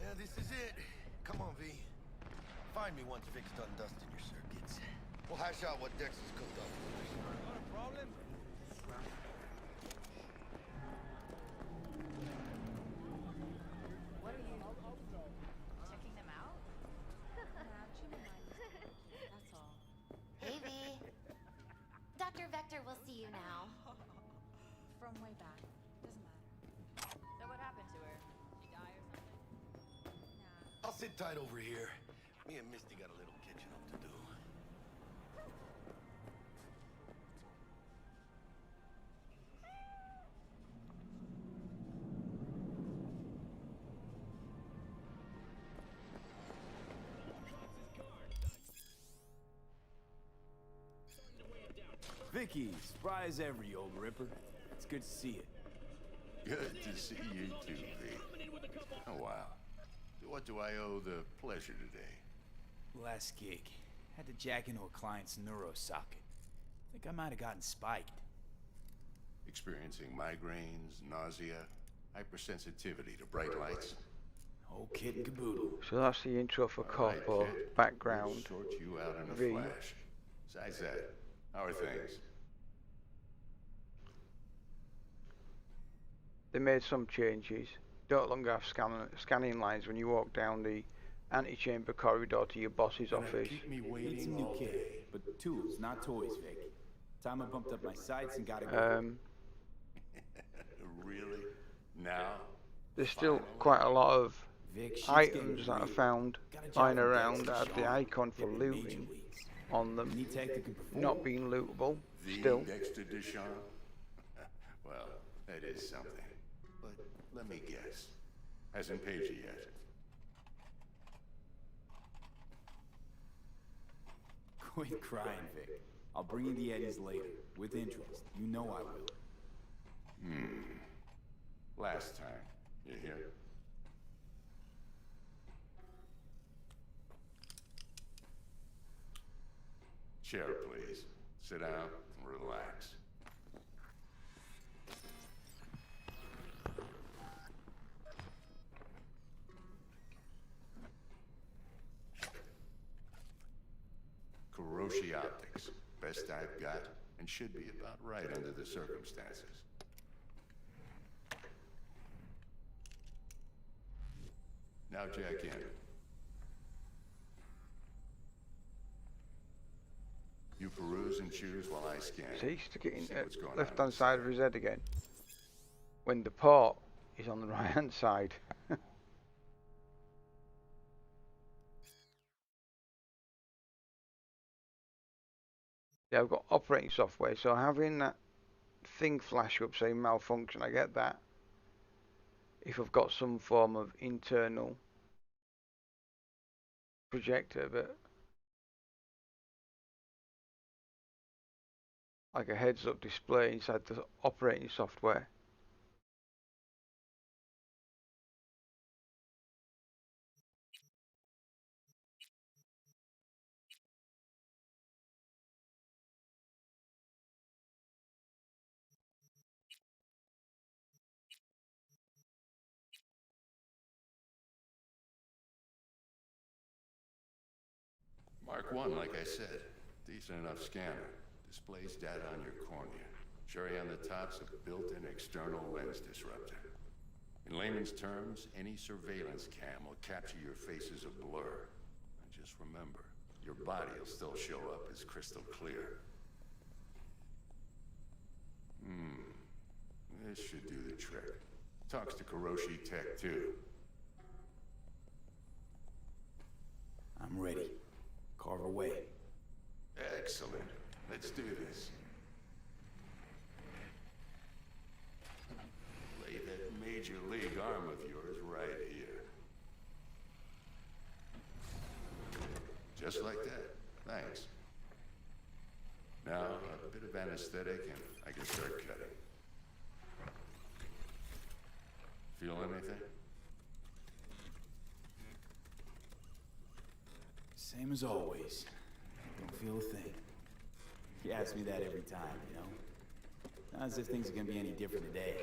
Yeah, this is it. Come on, V. Find me once Vic's done dusting your circuits. We'll hash out what Dex has cooked up. Not a problem. What are you checking them out? That's all. Hey, V. Dr. Vector will see you now. From way back. Doesn't matter. So what happened to her? Did she die or something? Nah. I'll sit tight over here. Me and Misty got a little catching up to do. Vicky, spry as ever, you old ripper. It's good to see you. Good to see you too, V. Oh, wow. What do I owe the pleasure today? Last gig. Had to jack into a client's neuro socket. Think I might have gotten spiked. Experiencing migraines, nausea, hypersensitivity to bright lights? Whole kit and caboodle. So that's the intro for All right, Corpo. kid. Background. We'll sort you out in a V. flash. Besides that, how are things? They made some changes. Don't longer have scanning lines when you walk down the antechamber corridor to your boss's office. Keep me It's a waiting new all kit, day. but tools, not toys, Vic. Time I bumped up my sights and got to go. Really? Now? There's still quite a lot of Vic, shit's items getting that I real. found Got a job lying from around Dexter that have the Shaw. icon for Hit the major looting leagues. on them, Any tech that can perform. not being lootable. The Still, Dexter Deshawn? Well, that is something. But let me guess. Hasn't paid you yet. Quit crying, Vic. I'll bring you the eddies later, with interest. You know I will. Last time. You hear? Chair, please. Sit down and relax. Kuroshi Optics. Best I've got, and should be about right under the circumstances. Now jack in. You peruse and choose while I scan. See, stick it in See what's going left on hand side of his head again. When the port is on the right hand side. Yeah, I've got operating software, so having that thing flash up saying malfunction, I get that. If I've got some form of internal projector, but like a heads up display inside the operating software. Mark 1, like I said. Decent enough scanner. Displays data on your cornea. Cherry on the top's a built-in external lens disruptor. In layman's terms, any surveillance cam will capture your face as a blur. And just remember, your body will still show up as crystal clear. This should do the trick. Talks to Kuroshi Tech, too. I'm ready. Carve away. Excellent. Let's do this. Lay that major league arm of yours right here. Just like that. Thanks. Now, a bit of anesthetic and I can start cutting. Feel anything? Same as always. Don't feel a thing. You ask me that every time, you know? Not as if things are gonna be any different today.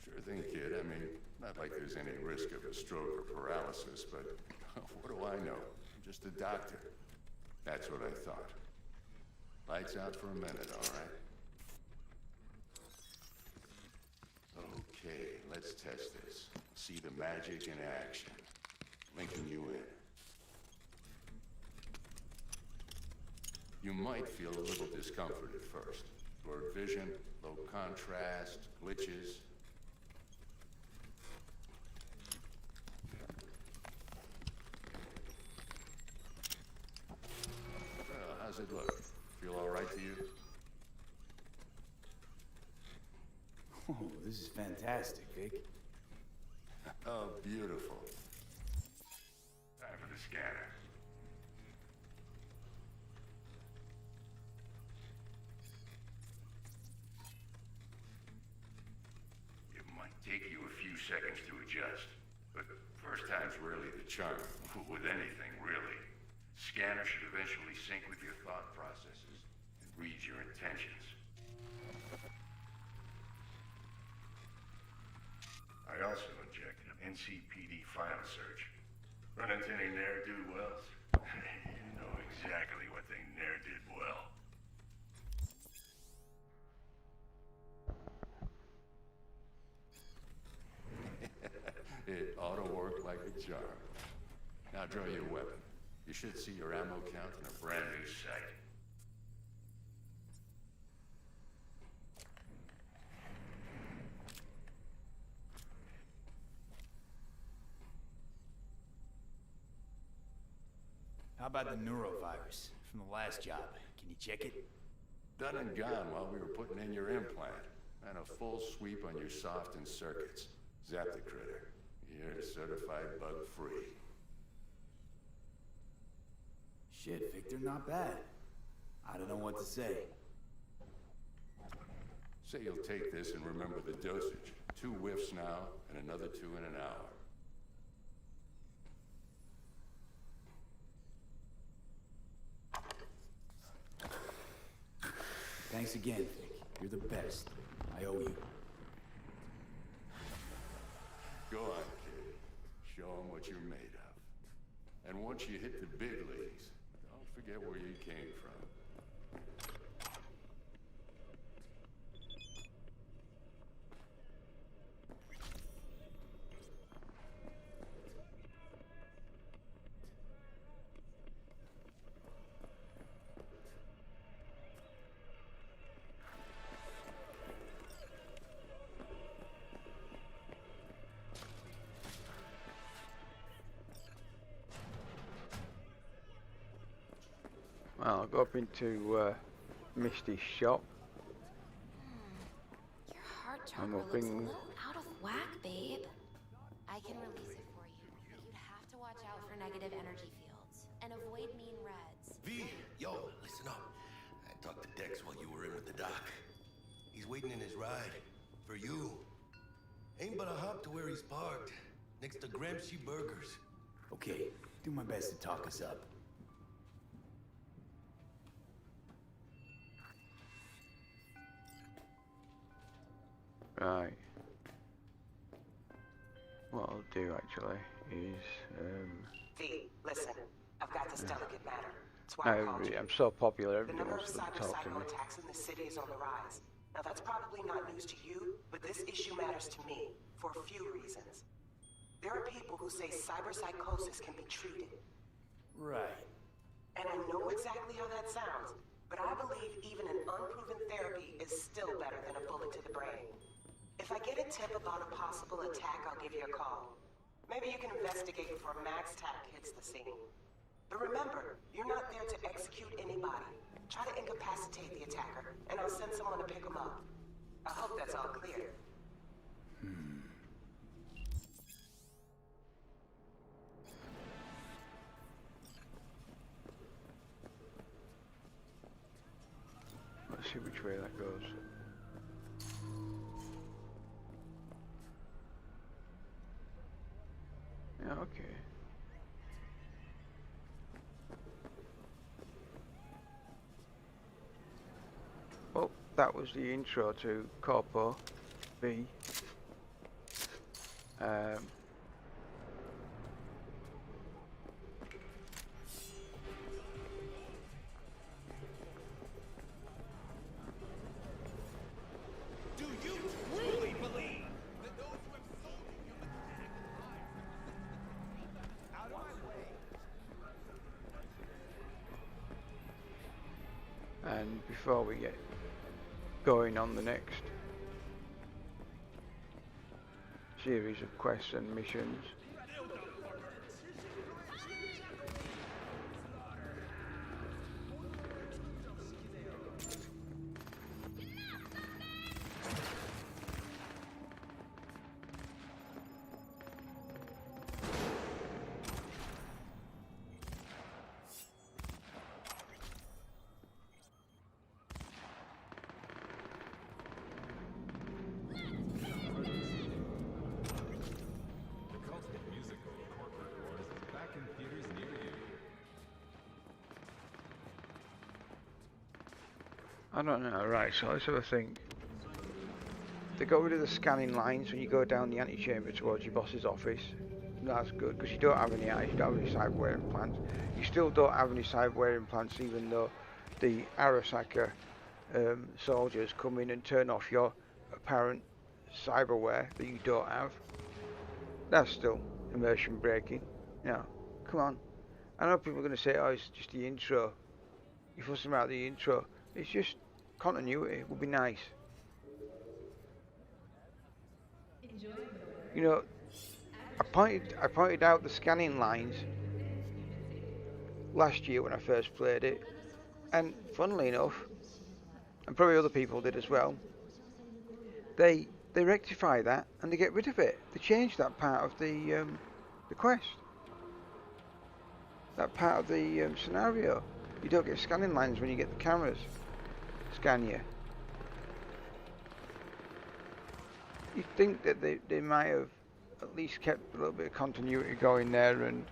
Sure thing, kid. I mean, not like there's any risk of a stroke or paralysis, but what do I know? I'm just a doctor. That's what I thought. Lights out for a minute, all right? Okay, let's test this. See the magic in action. Linking you in. You might feel a little discomfort at first. Blurred vision, low contrast, glitches. How's it look? Feel all right to you? Oh, this is fantastic, Vic. Oh, beautiful. Time for the scanner. It might take you a few seconds to adjust, but first time's rarely the charm, with anything, really. Scanner should eventually sync with your thought processes and read your intentions. I also injected an NCPD file search. Run into any ne'er-do-wells? You know exactly what they ne'er did well. It ought to work like a charm. Now draw your weapon. You should see your ammo count in a brand new sight. How about the neurovirus from the last job? Can you check it? Done and gone while we were putting in your implant. And a full sweep on your soft and circuits. Zap the critter. You're certified bug-free. Shit, Victor, not bad. I don't know what to say. Say you'll take this and remember the dosage. 2 whiffs now, and another 2 in an hour. Thanks again, Vic. You're the best. I owe you. Go on, kid. Show 'em what you're made of. And once you hit the big leagues, don't forget where you came from. Well, I'll go up into Misty's shop. Your heart And chakra we'll looks a bring... little out of whack, babe. I can release it for you, but you'd have to watch out for negative energy fields and avoid mean reds. V, yo, listen up. I talked to Dex while you were in with the doc. He's waiting in his ride. For you. Ain't but a hop to where he's parked. Next to Gramsci Burgers. Okay, do my best to talk us up. Right. What I'll do actually is V, listen. I've got this delicate matter. That's why I called you. I'm so popular, The everybody number of wants to talk to cyber-psycho me. attacks in the city is on the rise. Now that's probably not news to you, but this issue matters to me for a few reasons. There are people who say cyberpsychosis can be treated. Right. And I know exactly how that sounds, but I believe even an unproven therapy is still better than a bullet to the brain. If I get a tip about a possible attack, I'll give you a call. Maybe you can investigate before Max Tack hits the scene. But remember, you're not there to execute anybody. Try to incapacitate the attacker, and I'll send someone to pick him up. I hope that's all clear. Let's see which way that goes. Yeah, okay. Well, that was the intro to Corpo V. Do you truly believe that those who have sold you human attack out of my way? And before we get going on the next series of quests and missions, The cult hit musical Corporate Wars is back in theaters near you. I don't know, right, so let's have a think. They got rid of the scanning lines when you go down the antechamber towards your boss's office. That's good, because you don't have any eyes, you don't have any cyberware implants. You still don't have any cyberware implants, even though the Arasaka soldiers come in and turn off your apparent cyberware that you don't have. That's still immersion breaking. No, come on. I know people are going to say, oh, it's just the intro. You're fussing about the intro. It's just continuity would be nice. You know, I pointed out the scanning lines last year when I first played it, and funnily enough, and probably other people did as well, they rectify that and they get rid of it. They change that part of the quest, that part of the scenario. You don't get scanning lines when you get the cameras scan you. You'd think that they might have at least kept a little bit of continuity going there and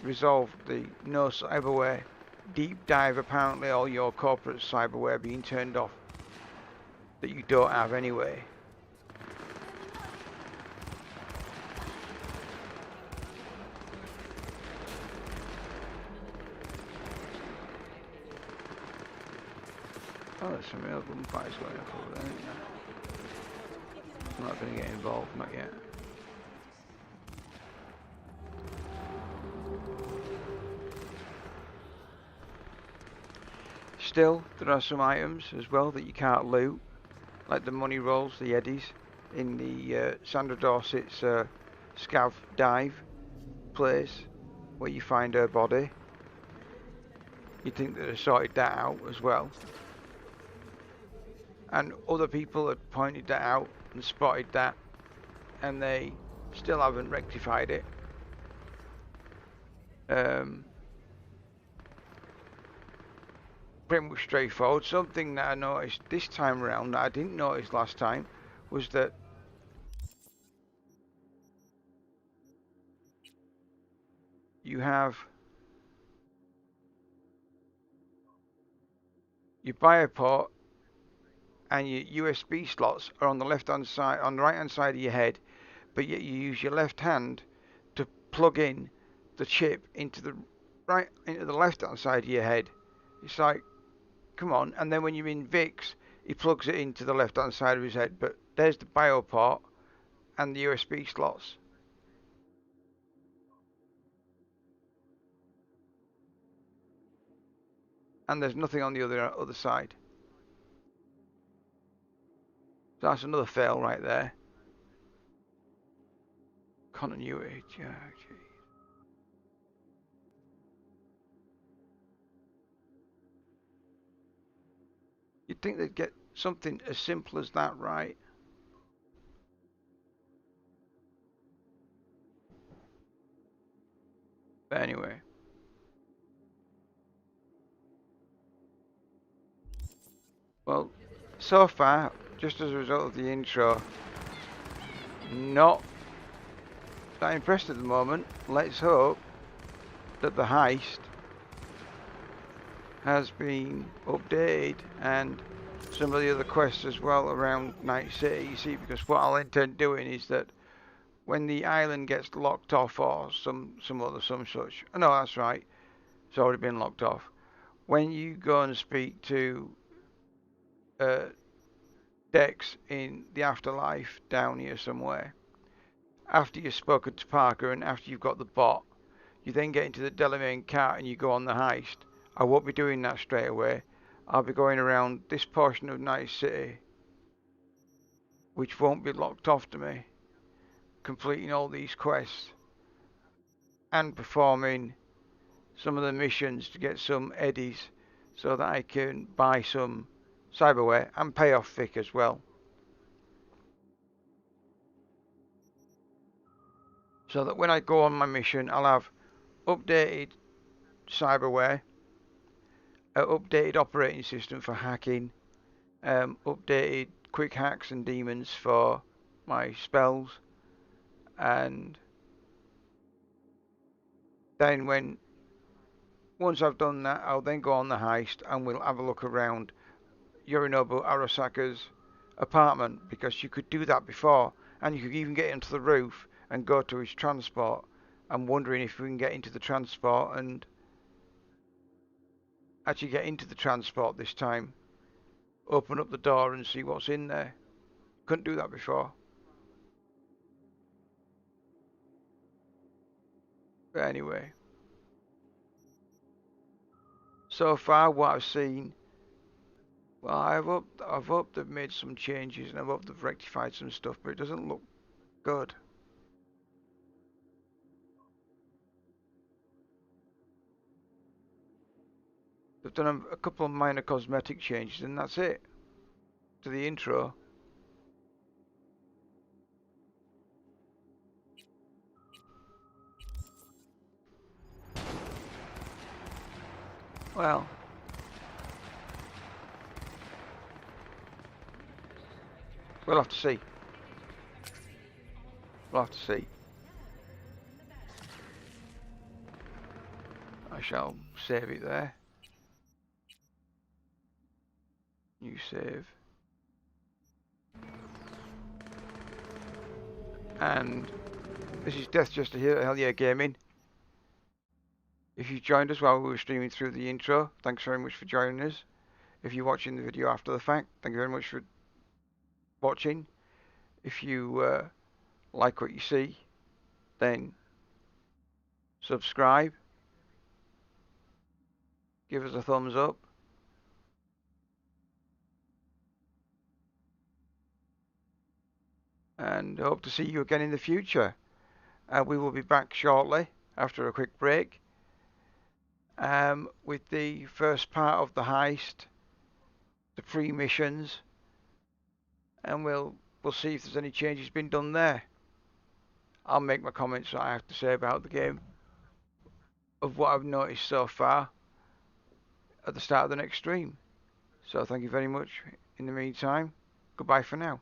resolved the no cyberware deep dive apparently all your corporate cyberware being turned off that you don't have anyway. Oh, there's some real gunfights going off over there, isn't there? I'm not going to get involved, not yet. Still, there are some items as well that you can't loot, like the money rolls, the eddies, in the Sandra Dorsett's scav dive place where you find her body. You'd think they'd have sorted that out as well. And other people had pointed that out and spotted that, and they still haven't rectified it. Pretty much straightforward. Something that I noticed this time around that I didn't notice last time was that you have your bioport and your USB slots are on the left hand side, on the right hand side of your head, but yet you use your left hand to plug in the chip into the left hand side of your head. It's like, come on. And then when you're in VIX, he plugs it into the left hand side of his head, but there's the bioport and the USB slots. And there's nothing on the other side. So that's another fail right there. Continuity. Yeah, gee. You'd think they'd get something as simple as that right. But anyway. Well, so far, just as a result of the intro, not that impressed at the moment. Let's hope that the heist has been updated and some of the other quests as well around Night City. You see, because what I'll intend doing is that when the island gets locked off or some such. Oh, no, that's right. It's already been locked off. When you go and speak to Dex in the afterlife down here somewhere, after you've spoken to Parker and after you've got the bot, you then get into the Delamain car and you go on the heist. I won't be doing that straight away. I'll be going around this portion of Night City, which won't be locked off to me, completing all these quests and performing some of the missions to get some eddies so that I can buy some cyberware and pay off Vic as well. So that when I go on my mission, I'll have updated cyberware, an updated operating system for hacking, updated quick hacks and demons for my spells, and then once I've done that, I'll then go on the heist and we'll have a look around Yorinobu Arasaka's apartment, because you could do that before, and you could even get into the roof and go to his transport. I'm wondering if we can get into the transport and actually get into the transport this time, open up the door and see what's in there. Couldn't do that before. But anyway, so far what I've seen, well, I've hoped they've made some changes and I've hoped they've rectified some stuff, but it doesn't look good. They've done a couple of minor cosmetic changes and that's it to the intro. Well, we'll have to see. We'll have to see. I shall save it there. New save. And this is Death Jester here at Hyel Yeh Gaming. If you joined us while we were streaming through the intro, thanks very much for joining us. If you're watching the video after the fact, thank you very much for watching. If you like what you see, then subscribe, give us a thumbs up, and hope to see you again in the future. We will be back shortly after a quick break with the first part of the heist, the pre-missions, and we'll see if there's any changes been done there. I'll make my comments that I have to say about the game of what I've noticed so far at the start of the next stream. So thank you very much. In the meantime, goodbye for now.